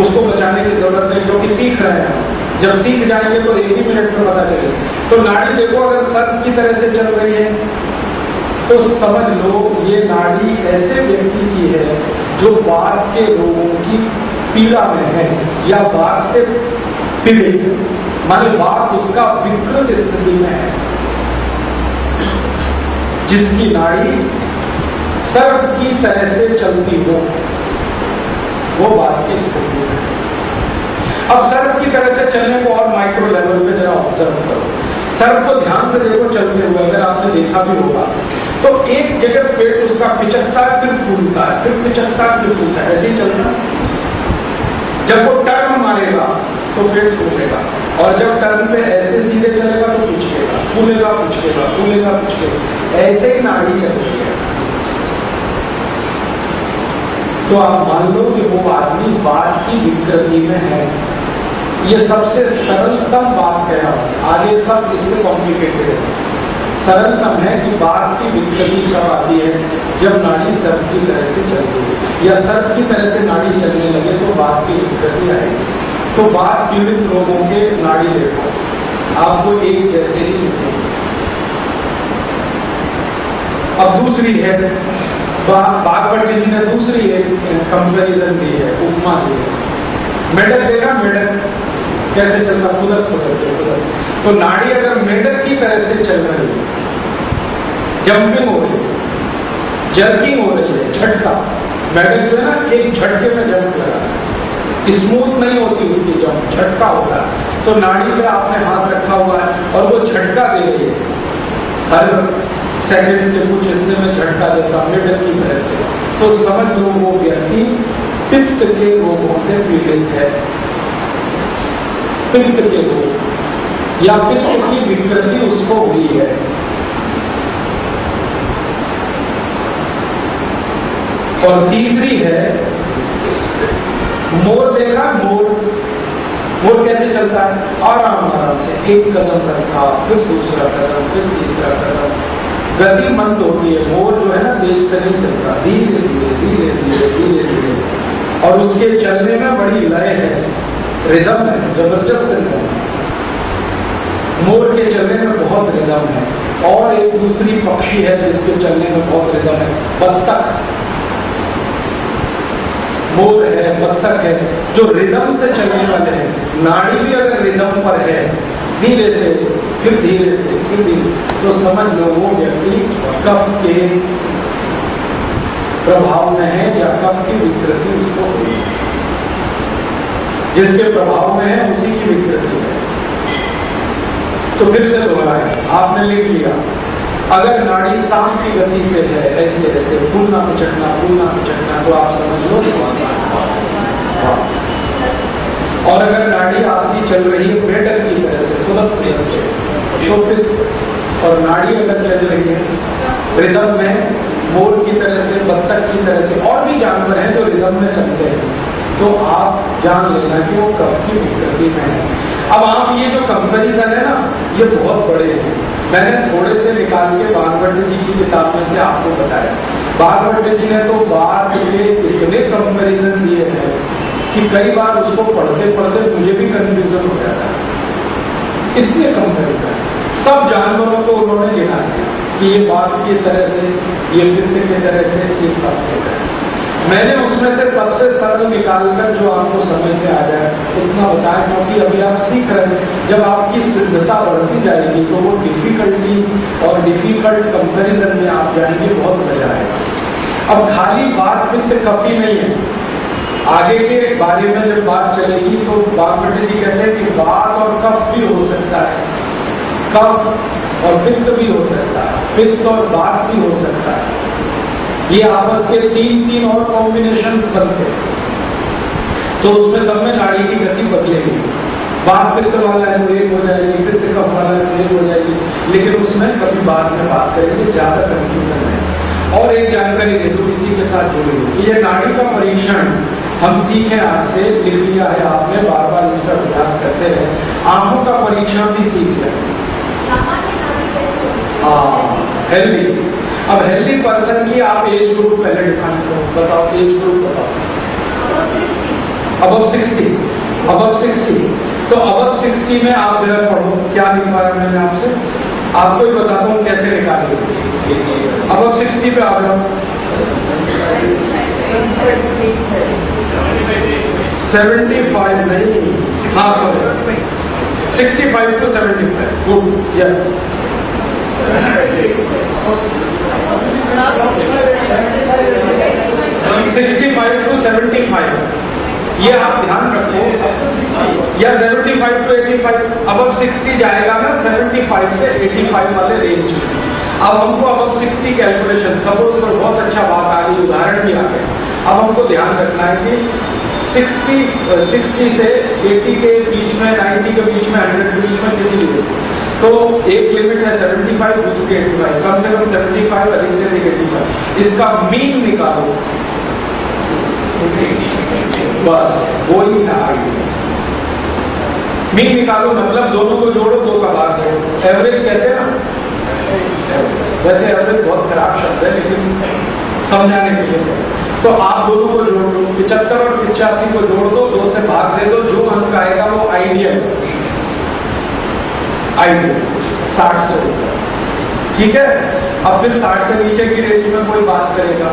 उसको बचाने की जरूरत नहीं, क्योंकि सीख रहे हैं। जब सीख जाएंगे तो 1 ही मिनट में पता चलेगा। तो नाड़ी देखो, अगर सर्प की तरह से चल रही है तो समझ लो ये नाड़ी ऐसे व्यक्ति की है जो बात के रोगों की पीड़ा में है, या बात से पीड़ित है। माने बात उसका विकृत स्थिति में है। जिसकी नाड़ी सर्प की तरह से चलती हो, वो बात की स्थिति में है। अब सर्प की तरह से चलने को और माइक्रो लेवल पे जरा ऑब्जर्व करो। सर्प को ध्यान से देखो चलते हुए, अगर आपने देखा भी होगा तो एक जगह पेट उसका पिचकता है, फिर फूलता है, फिर पिचकता है, फिर फूलता है, ऐसे ही चलता है। जब वो टर्न मारेगा तो पेट फूलेगा, और जब टर्न पे ऐसे सीधे चलेगा तो पिचकेगा, फूलेगा, पिचकेगा, फूलेगा, पिचकेगा, ऐसे ही नाड़ी चल रही है। तो आप मान लो कि वो आदमी बात की विकृति में है। ये सबसे सरलतम बात कह रहा हूं, आगे सब इससे कॉम्प्लिकेटेड है। सरलतम है कि बात की विकृति कब आती है? जब नाड़ी सर्प की तरह से चलती है, या सर्प की तरह से नाड़ी चलने लगे तो बात की विकृति आएगी। तो बात पीड़ित लोगों के नाड़ी देखो, आपको एक जैसे ही दिखेंगे। अब दूसरी है, बागवती जी ने दूसरी एक कंपैरिजन दी है, उपमा दी है। मेढक देखा, मेढक कैसे चलता? कुदरत कुदरत। तो नाड़ी अगर मेढक की तरह से चल रही है, जंपिंग हो रही है, जर्किंग हो रही है, झटका, मेढक जो है ना एक झटके में जंप लगा, स्मूथ नहीं होती उसकी जंप, झटका होता है। तो नाड़ी पे आपने हाथ रखा हुआ है और वो झटका दे रही है, हर सेकंड्स के कुछ हिस्से में झटका जैसा मेढक की तरह से। तो समझ लो वो व्यक्ति पित्त के रोगों से पीड़ित है। पित्त के रोग या पित्त की विकृति उसको हुई है। और तीसरी है मोर देखा, मोर कैसे चलता है? आराम आराम से एक कदम रखा, फिर दूसरा कदम, फिर तीसरा कदम, गति मंद होती है। मोर जो है ना तेज से नहीं चलता, धीरे धीरे धीरे धीरे धीरे धीरे, और उसके चलने में बड़ी लय है, रिदम है, जबरदस्त रिदम है। मोर के चलने में बहुत रिदम है। और एक दूसरी पक्षी है जिसके चलने में बहुत रिदम है, बत्तख। मोर है, बत्तख है, जो रिदम से चलने वाले हैं। नाड़ी भी अगर रिदम पर है, धीरे से, फिर धीरे से, फिर धीरे, तो समझ लो वो व्यक्ति कफ के प्रभाव में है, या कफ की विकृति उसको हुई है। जिसके प्रभाव में है उसी की विकृति है। तो फिर से दोहराएं, आपने लिख लिया अगर नाड़ी सांप की गति से है, ऐसे ऐसे फूलना पिचटना, तो आप समझ लो और अगर नाड़ी आपकी चल रही है मेटल की तरह से तुरंत तो फिर और नाड़ी अगर चल रही है रिदम में मोर की तरह से, बत्तख की तरह से, और भी जानवर हैं जो रिदम में चलते हैं, तो आप जान लेना कि वो कफ की विकृति में है। अब आप ये जो कंपैरिजन है ना, ये बहुत बड़े हैं। मैंने थोड़े से निकाल के बागवती जी की किताब में से आपको बताया। बागवती जी ने तो बात के इतने कंपैरिजन दिए हैं कि कई बार उसको पढ़ते पढ़ते मुझे भी कंफ्यूजन हो जाता है। इतने कंपैरिजन सब जानवरों को उन्होंने लिखा है कि ये बाघ की तरह से, ये मित्र की तरह से, ये सब की तरह। मैंने उसमें से सबसे सरल निकालकर जो आपको समझ में आ जाए उतना बताया, क्योंकि अभी आप सीख रहे हैं। जब आपकी सिद्धता बढ़ती जाएगी तो वो डिफिकल्टी और डिफिकल्ट कंपैरिजन में आप जाएंगे, बहुत मजा आएगा। अब खाली बात पित्त कफ ही नहीं है, आगे के बारे में जब बात चलेगी तो बागवती जी कहते हैं कि बात और कफ भी हो सकता है, कफ और पित्त भी हो सकता है, पित्त और बात भी हो सकता है। ये आपस के तीन और कॉम्बिनेशंस बनते हैं, तो उसमें सब में नाड़ी की गति बदलेगी। बात पित्त वाला है तो एक हो जाएगी, पित्त कफ वाला है तो एक हो जाएगी, लेकिन उसमें कभी बाद में बात करेंगे, ज्यादा कंफ्यूजन है। और एक जानकारी दे दूं इसी के साथ जुड़ी हुई, ये नाड़ी का परीक्षण हम सीखे आज से, लिख लिया है आपने, बार बार इसका अभ्यास करते हैं। आंखों का परीक्षण भी सीख लिया। हेल्दी। अब हेल्दी पर्सन की आप एज ग्रुप पहले डिफाइन करो, बताओ एज ग्रुप बताओ। Above 60, above 60। तो अबव 60 में आप जरा पढ़ो, क्या लिखवा रहा मैंने आपसे, आपको ही बताता हूँ कैसे निकालेंगे। अबव 60 पे आ जाओ। 75 नहीं, हाँ sorry, 65 to 75, good, yes. 65 to 75, ये आप ध्यान रखो, या 75 to 85, अब 60 जाएगा ना 75 से 85 वाले रेंज में। अब हमको अब 60 कैलकुलेशन, सपोज पर बहुत अच्छा बात आ गई, उदाहरण भी आ गया। अब हमको ध्यान रखना है कि 60 से 80 के बीच में, 90 के बीच में, 100 के बीच में कितनी लिमिट, तो एक लिमिट है 75, दूसरी 85, कम से कम 75, अधिक से अधिक 85। इसका मीन निकालो, बस वो ही है आइडिया। मीन निकालो मतलब दोनों को जोड़ो, दो का भाग दो, एवरेज कहते हैं ना। वैसे एवरेज बहुत खराब शब्द है, लेकिन समझाने के लिए तो आप दोनों को जोड़ दो, 75 और 85 को जोड़ दो, 2 से भाग दे दो, जो अंक आएगा वो आइडियल 60 से ऊपर, ठीक है। अब फिर 60 से नीचे की रेंज में कोई बात करेगा,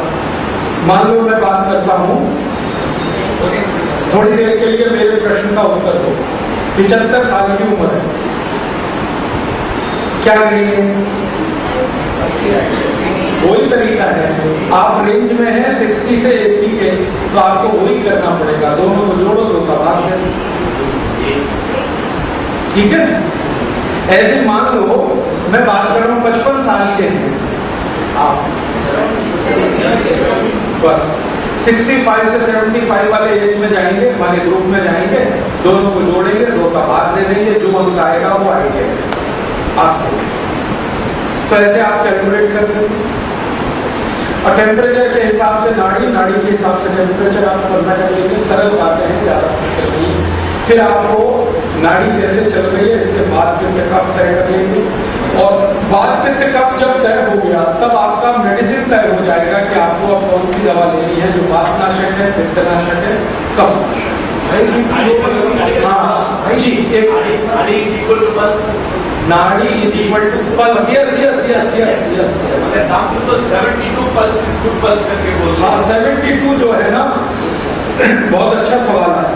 मान लो मैं बात करता हूं, थोड़ी देर के लिए मेरे प्रश्न का उत्तर दो। 75 साल की उम्र है, क्या करेंगे? वही तरीका है, आप रेंज में है 60 से 80 के, तो आपको वही करना पड़ेगा, दोनों को जोड़ो, दो का भाग है, ठीक है। ऐसे मान लो मैं बात कर रहा हूं 55 साल के हैं आप, बस 65 से 75 वाले एज में जाएंगे, वाले ग्रुप में जाएंगे, दोनों को जोड़ेंगे, दो का भाग दे देंगे, जो अंक आएगा वो आएगा आपको। तो ऐसे आप कैलकुलेट कर देंगे। और टेम्परेचर के हिसाब से नाड़ी के हिसाब से टेम्परेचर आप करना चाहिए, सरल बातें हैं, ज्यादा नहीं। फिर आपको नाड़ी कैसे चल रही है इसके बाद पित्त कफ तय कर लेंगे, और बाद पित्त कफ जब तय हो गया तब आपका मेडिसिन तय हो जाएगा कि आपको अब कौन सी दवा लेनी है, जो वातनाशक है, पित्तनाशक है, कफ। हाँ जी, एक नाड़ी is equal to pulse, yes. तो 72 पल्स करके बोल, हाँ 72 जो है ना, बहुत अच्छा सवाल है।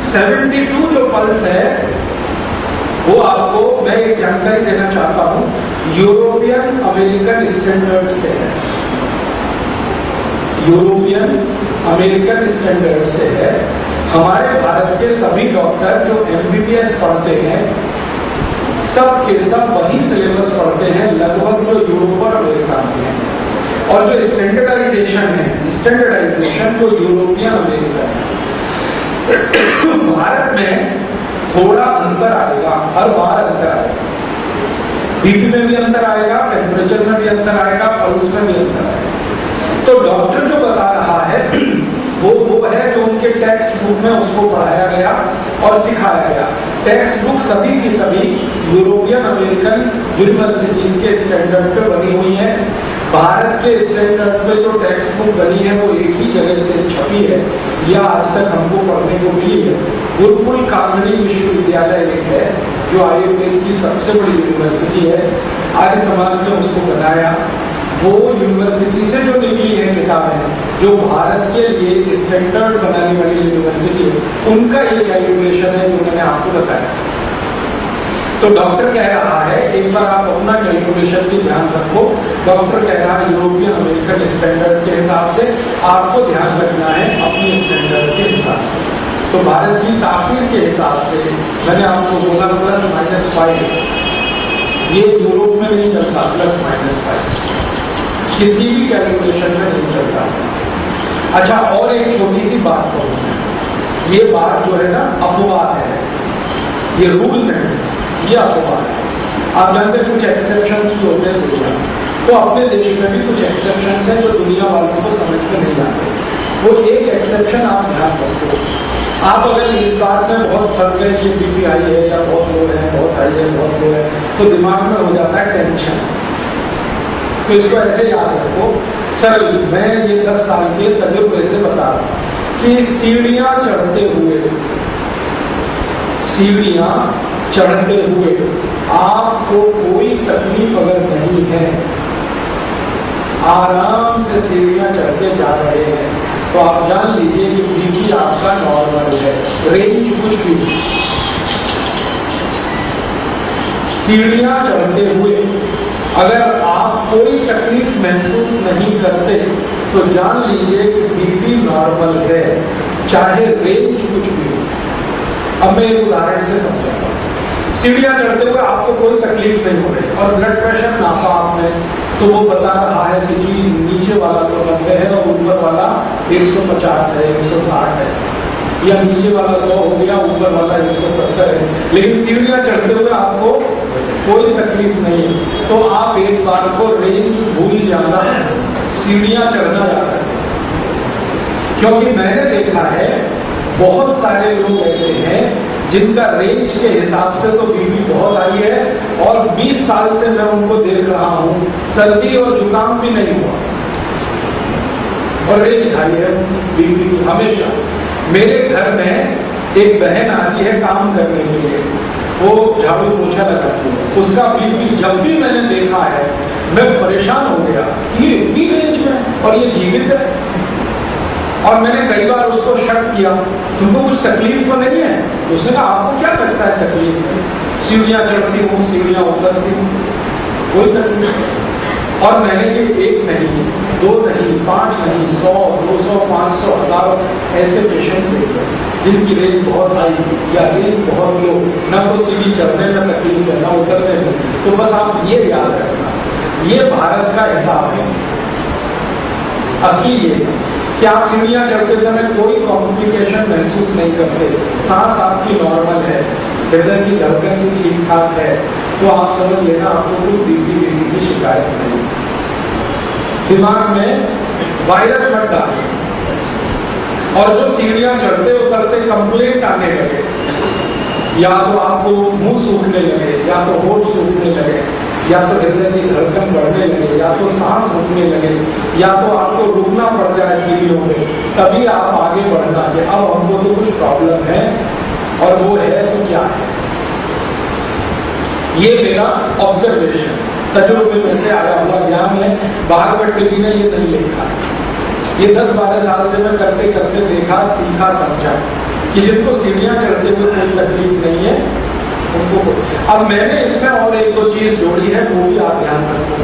72 जो पल्स है वो आपको मैं एक जानकारी देना चाहता हूं, यूरोपियन अमेरिकन स्टैंडर्ड से है, यूरोपियन अमेरिकन स्टैंडर्ड से है। हमारे भारत के सभी डॉक्टर जो MBBS पढ़ते हैं, सब के सब वही सिलेबस पढ़ते हैं लगभग जो यूरोप और अमेरिका में है। और जो स्टैंडर्डाइजेशन है, स्टैंडर्डाइजेशन को यूरोपियन अमेरिका है। भारत में थोड़ा अंतर आएगा, हर बार अंतर आएगा, बीपी में भी अंतर आएगा, टेम्परेचर में भी अंतर आएगा, पल्स में भी अंतर आएगा। तो डॉक्टर जो बता रहा है वो है जो उनके टेक्स्ट बुक में उसको पढ़ाया गया और सिखाया गया। टेक्स्ट बुक सभी की सभी यूरोपियन अमेरिकन यूनिवर्सिटीज के स्टैंडर्ड पे बनी हुई है। भारत के स्टैंडर्ड पे जो टेक्स्ट बुक बनी है वो एक ही जगह से छपी है या आज तक हमको पढ़ने को मिली है। गुरुकुल कामिनी विश्वविद्यालय एक है जो आयुर्वेद की सबसे बड़ी यूनिवर्सिटी है। आर्य समाज ने उसको बनाया। वो यूनिवर्सिटी से जो निकली है किताबें, जो भारत के लिए स्टैंडर्ड बनाने वाली यूनिवर्सिटी है, उनका ये कैलकुलेशन है जो मैंने आपको बताया। तो डॉक्टर कह रहा है, एक बार आप अपना कैलकुलेशन भी ध्यान रखो। डॉक्टर कह रहा है यूरोपियन अमेरिकन स्टैंडर्ड के हिसाब से आपको ध्यान रखना है अपने स्टैंडर्ड के हिसाब से। तो भारत की तासीर के हिसाब से मैंने आपको बोला +-5, ये यूरोप में नहीं चलता +-5, किसी भी कैलकुलेशन में नहीं चलता। अच्छा, और एक छोटी सी बात कहूँ, ये बात जो है ना अपवाद है, ये रूल नहीं, ये अपवाद है। आप जानते हैं कुछ एक्सेप्शंस भी होते हैं दुनिया, तो अपने देश में भी कुछ एक्सेप्शंस हैं जो दुनिया वालों को समझते नहीं आते। वो एक एक्सेप्शन आप ध्यान रखो। आप अगर इस बात में बहुत फंस गए कि बीपी हाई है या बहुत लो है, बहुत हाई है, बहुत लो है, तो दिमाग में हो जाता है टेंशन। तो इसको ऐसे याद रखो, सरल, मैं ये 10 साल के तजुर्बे से बता रहा हूं कि सीढ़ियां चढ़ते हुए आपको कोई तकलीफ अगर नहीं है, आराम से सीढ़ियां चढ़ते जा रहे हैं, तो आप जान लीजिए कि बीपी आपका नॉर्मल है, रेंज कुछ भी। सीढ़ियां चढ़ते हुए अगर आप कोई तकलीफ महसूस नहीं करते तो जान लीजिए कि बीपी नॉर्मल है, चाहे रेंज कुछ भी हो। अब मैं एक उदाहरण से समझाता हूँ। सीढ़ियां चढ़ते हुए आपको कोई तकलीफ नहीं हो रही और ब्लड प्रेशर नापा आपने, तो वो बता रहा है कि जी नीचे वाला तो 90 है और ऊपर वाला 150 है, 160 है, या नीचे वाला 100 हो गया, ऊपर वाला 170 है, लेकिन सीढ़ियां चढ़ते हुए आपको कोई तकलीफ नहीं है। तो आप एक बार को रेंज भूल जाना है, सीढ़ियां चढ़ना जाता है। क्योंकि मैंने देखा है बहुत सारे लोग ऐसे हैं जिनका रेंज के हिसाब से तो बीपी बहुत आई है और 20 साल से मैं उनको देख रहा हूं, सर्दी और जुकाम भी नहीं हुआ और रेंज हाई है बीपी की हमेशा। मेरे घर में एक बहन आती है काम करने के लिए, वो झाड़ू पोछा लगाती है, उसका बीपी जब भी मैंने देखा है मैं परेशान हो गया, ये इतनी रेंज में और ये जीवित है। और मैंने कई बार उसको शक किया, तुमको कुछ तकलीफ तो नहीं है? उसने कहा आपको क्या लगता है तकलीफ है? सीढ़ियां चढ़ती हूँ, सीढ़ियां उतरती हूँ, कोई तकलीफ नहीं। और मैंने ये 1 नहीं, 2 नहीं, 5 नहीं, 100, 200, 500, 1000 ऐसे पेशेंट देखे जिनकी रेंज बहुत हाई या रेंज बहुत लो, न तो सीढ़ी चढ़ने में तकलीफ है न उतरने में। तो बस आप ये याद रखना, ये भारत का हिसाब है। असली ये कि आप सीढ़ियां चढ़ते समय कोई कॉम्प्लिकेशन महसूस नहीं करते, सांस आपकी नॉर्मल है, हृदय की धड़कन भी ठीक ठाक है, तो आप समझ लेना आपको कोई बीपी की शिकायत नहीं। दिमाग में वायरस मत डालें। और जो सीढ़ियां चढ़ते उतरते कंप्लेंट आने लगे, या तो आपको मुंह सूखने लगे, या तो होठ सूखने लगे, या तो हृदय की धड़कन बढ़ने लगे, या तो सांस रुकने लगे, या तो आपको रुकना पड़ जाए सीढ़ियों में, तभी आप आगे बढ़ना है। अब हमको तो कुछ प्रॉब्लम है और वो है तो क्या है? ये मेरा ऑब्जर्वेशन, तजुर्बे में से आया हुआ ज्ञान है। भागवत टीवी ने ये नहीं लिखा, ये 10-12 साल से मैं करते करते देखा, सीखा, समझा कि जिनको सीढ़ियां चढ़ते हुए कोई तकलीफ नहीं है उनको। अब मैंने इसमें और 1-2 चीज जोड़ी है, वो भी आप ध्यान रखो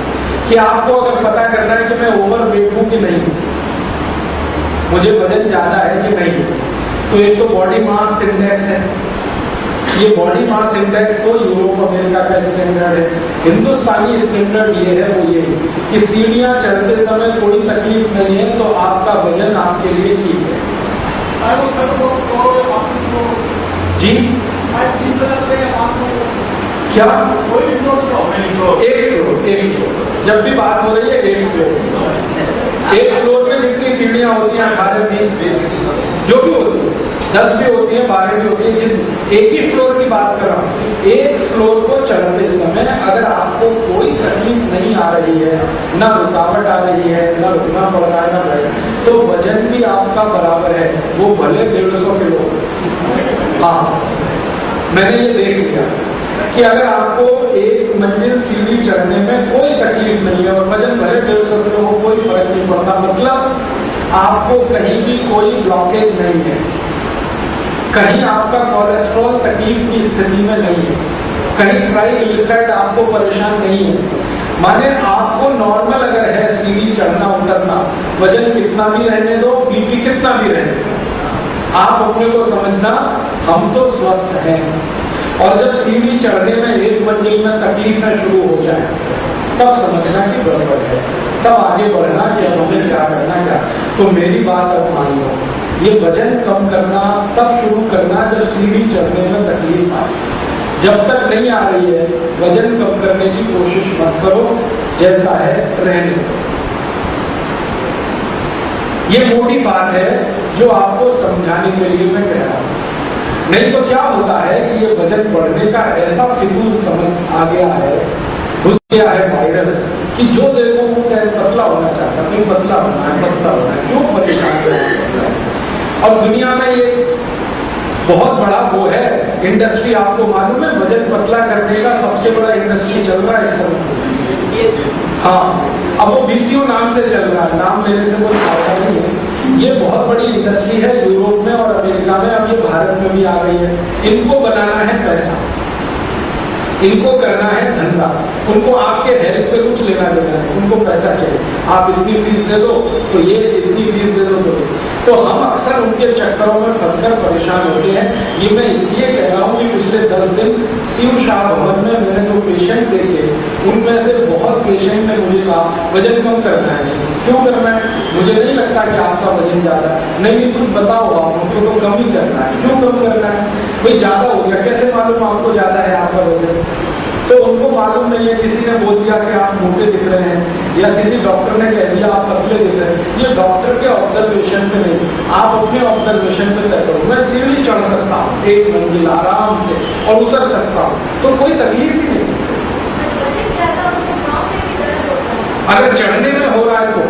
कि आपको अगर पता करना है कि मैं ओवरवेट हूं कि नहीं, मुझे वजन ज्यादा है कि नहीं, तो एक तो बॉडी मास इंडेक्स है, ये बॉडी मास इंडेक्स तो यूरोप अमेरिका का स्टैंडर्ड है। हिंदुस्तानी स्टैंडर्ड ये है, वो ये कि सीढ़ियां चढ़ते समय कोई तकलीफ नहीं है तो आपका वजन आपके लिए ठीक है। जी क्या एक फ्लोर, जब भी बात हो रही है एक फ्लोर में जितनी सीढ़ियां होती हैं 18, 20, जो भी होती है, 10 भी होती है, 12 भी होती है, एक ही फ्लोर की बात कर रहा हूँ। एक फ्लोर को चढ़ते समय अगर आपको कोई तकलीफ नहीं आ रही है, ना रुकावट आ रही है, ना रुकना पड़ रहा है, ना बैठना, तो वजन भी आपका बराबर है, वो भले 150 किलो। हाँ, मैंने ये देख लिया कि अगर आपको एक मंजिल सीढ़ी चढ़ने में कोई तकलीफ नहीं है और वजन भले 150 किलो हो, कोई फर्क नहीं पड़ता, मतलब आपको कहीं भी कोई ब्लॉकेज नहीं है, कहीं आपका कोलेस्ट्रॉल तकलीफ की स्थिति में नहीं है, कहीं ट्राइग्लिसराइड आपको परेशान नहीं है। माने आपको नॉर्मल अगर है सीढ़ी चढ़ना उतरना, वजन कितना भी रहने दो, बीपी कितना भी रहने दो, आप अपने को समझना हम तो स्वस्थ हैं। और जब सीढ़ी चढ़ने में एक मंजिल में तकलीफें शुरू हो जाए तब समझना कि गड़बड़ है, तब आगे बढ़ना कि हमें क्या करना क्या। तो मेरी बात अब मान लो, ये वजन कम करना तब शुरू करना जब सीढ़ी चढ़ने में तकलीफ आए। जब तक नहीं आ रही है वजन कम करने की कोशिश मत करो, जैसा है रहने दो। ये मोटी बात है जो आपको समझाने के लिए मैं कह रहा हूं। नहीं तो क्या होता है कि ये वजन बढ़ने का ऐसा फिजूल समझ आ गया है, घुस गया है वायरस, कि जो देखो वो क्या पतला होना चाहता है, पतला होना है, पतला होना है, क्यों परेशान है। और दुनिया में ये बहुत बड़ा वो है इंडस्ट्री, आपको मालूम है वजन पतला करने का सबसे बड़ा इंडस्ट्री चल रहा है इस तरह। हाँ, अब वो बीसीओ नाम से चल रहा है, नाम लेने से कोई फायदा नहीं है। ये बहुत बड़ी इंडस्ट्री है यूरोप में और अमेरिका में, अब ये भारत में भी आ गई है। इनको बनाना है पैसा, इनको करना है धंधा, उनको आपके हेल्थ से कुछ लेना देना है, उनको पैसा चाहिए। आप इतनी फीस दे दो तो ये, इतनी फीस दे दो तो हम अक्सर उनके चक्करों में फंसकर परेशान होते हैं। ये मैं इसलिए कह रहा हूँ कि पिछले 10 दिन शिव शाह भवन में मैंने जो पेशेंट देखे, उनमें से बहुत पेशेंट ने मुझे कहा वजन कम करना है। क्यों करना है? मुझे नहीं लगता कि आपका वजन ज्यादा है। नहीं, तुम बताओ, आपको तो कम ही करना है। क्यों कम करना है? भाई ज्यादा हो गया, कैसे मालूम आपको ज्यादा है आपका वजन? तो उनको मालूम नहीं है, किसी ने बोल दिया कि आप मोटे दिख रहे हैं, या किसी डॉक्टर ने कह दिया आप पतले दिख रहे हैं। ये डॉक्टर के ऑब्जर्वेशन पे नहीं, आप अपने ऑब्जर्वेशन पे तय करो। मैं सीढ़ी चढ़ सकता हूँ एक मंजिल आराम से और उतर सकता हूँ, तो कोई तकलीफ ही नहीं। अगर चढ़ने में हो रहा है तो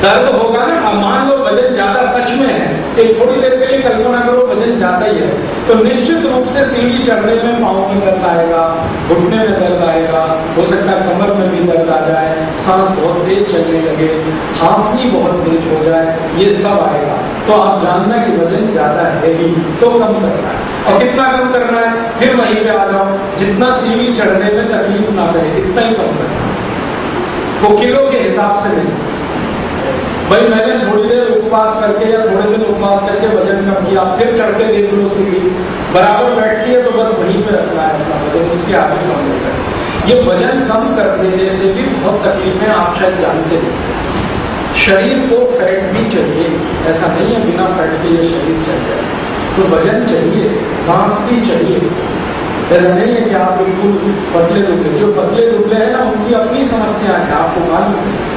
दर्द होगा ना। अब मान लो वजन ज्यादा सच में है, एक थोड़ी देर के लिए कल्पना करो वजन ज्यादा ही है, तो निश्चित रूप से सीढ़ी चढ़ने में पांव में दर्द आएगा, घुटने में दर्द आएगा, हो सकता है कमर में भी दर्द आ जाए, सांस बहुत तेज चलने लगे, हांफनी बहुत तेज हो जाए, ये सब आएगा। तो आप जानना कि वजन ज्यादा है ही, तो कम करना है। और कितना कम करना है? फिर वहीं पे आ जाओ, जितना सीढ़ी चढ़ने में तकलीफ ना करे इतना ही कम करना, वो किलो के हिसाब से नहीं। भाई मैंने थोड़ी देर उपवास करके या थोड़े दिन उपवास करके वजन कम किया, फिर चढ़ के देख लो सीढ़ी बराबर बैठती है, तो बस वहीं पे रखना है अपना वजन, उसके आगे कम नहीं करना। ये वजन कम कर देने से भी बहुत तकलीफें आप शायद जानते हैं। शरीर को फैट भी चाहिए, ऐसा नहीं है बिना फैट के ये शरीर चाहिए, तो वजन चाहिए, मांस भी चाहिए। ऐसा नहीं है कि आप बिल्कुल पतले दुबले, जो पतले दुबले हैं ना उनकी अपनी समस्या है, आपको मालूम है।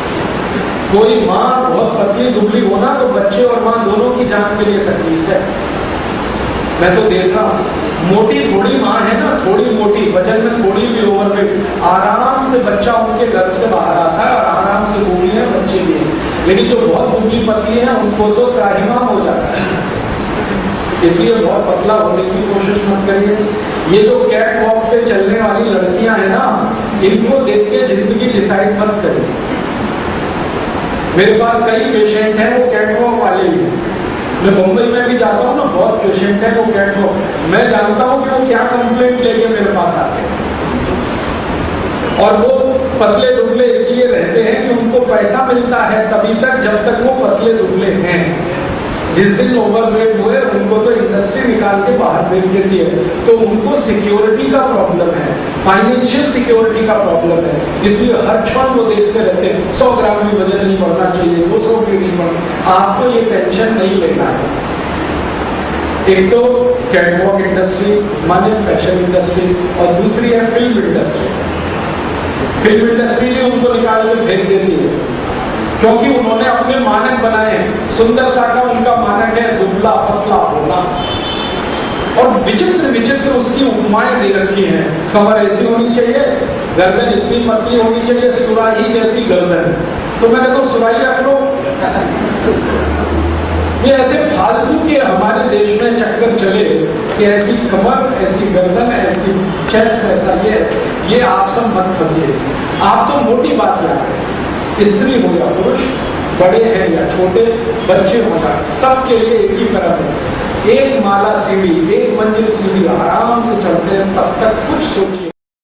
कोई माँ बहुत पतली दुबली होना तो बच्चे और माँ दोनों की जान के लिए तकलीफ है। मैं तो देख रहा हूँ मोटी थोड़ी माँ है ना, थोड़ी मोटी, वजन में थोड़ी भी ओवरवेट, आराम से बच्चा उनके गर्भ से बाहर आता है और आराम से बूढ़ी है, बच्चे भी हैं। लेकिन जो बहुत दुबली पतली है उनको तो त्राहिमाम हो जाता है। इसलिए बहुत पतला होने की कोशिश मत करिए। ये जो कैट वॉक पे चलने वाली लड़कियां हैं ना, इनको देख के जिंदगी डिसाइड मत करिए। मेरे पास कई पेशेंट हैं वो कैटवॉक वाले ही हैं। मैं मुंबई में भी जाता हूँ ना, बहुत पेशेंट है वो कैटवॉक, मैं जानता हूँ कि वो क्या कंप्लेंट लेके मेरे पास आते हैं। और वो पतले दुबले इसलिए रहते हैं कि उनको पैसा मिलता है तभी तक जब तक वो पतले दुबले हैं। जिस दिन ओवरवेट हुए उनको तो इंडस्ट्री निकाल के बाहर फेंक देती है, तो उनको सिक्योरिटी का प्रॉब्लम है, फाइनेंशियल सिक्योरिटी का प्रॉब्लम है, इसलिए हर क्षण वो देखते रहते हैं 100 ग्राम भी वजन नहीं बढ़ना चाहिए, 200 भी नहीं बढ़ना। आपको ये टेंशन नहीं लेना है। एक तो कैटवॉक इंडस्ट्री माने फैशन इंडस्ट्री, और दूसरी है फिल्म इंडस्ट्री। फिल्म इंडस्ट्री ने उनको निकाल के फेंक देती है, क्योंकि उन्होंने अपने मानक बनाए। सुंदरता का उनका मानक है दुबला पतला होना, और विचित्र विचित्र उसकी उपमाएं दे रखी हैं। कमर ऐसी होनी चाहिए, गर्दन इतनी पतली होनी चाहिए, सुराही जैसी गर्दन। तो मैंने तो सुराही रख लो। ये ऐसे फालतू के हमारे देश में चक्कर चले कि ऐसी कमर, ऐसी गर्दन, ऐसी चेस्ट, ऐसा ये आप सब मत फंसिए। आप तो मोटी बात क्या है, स्त्री हो या पुरुष, बड़े हैं या छोटे, बच्चे हो या, सबके लिए एक ही तरह है। एक माला सीढ़ी, एक मंजिल सीढ़ी आराम से चढ़ते हैं, तब तक कुछ सोचिए।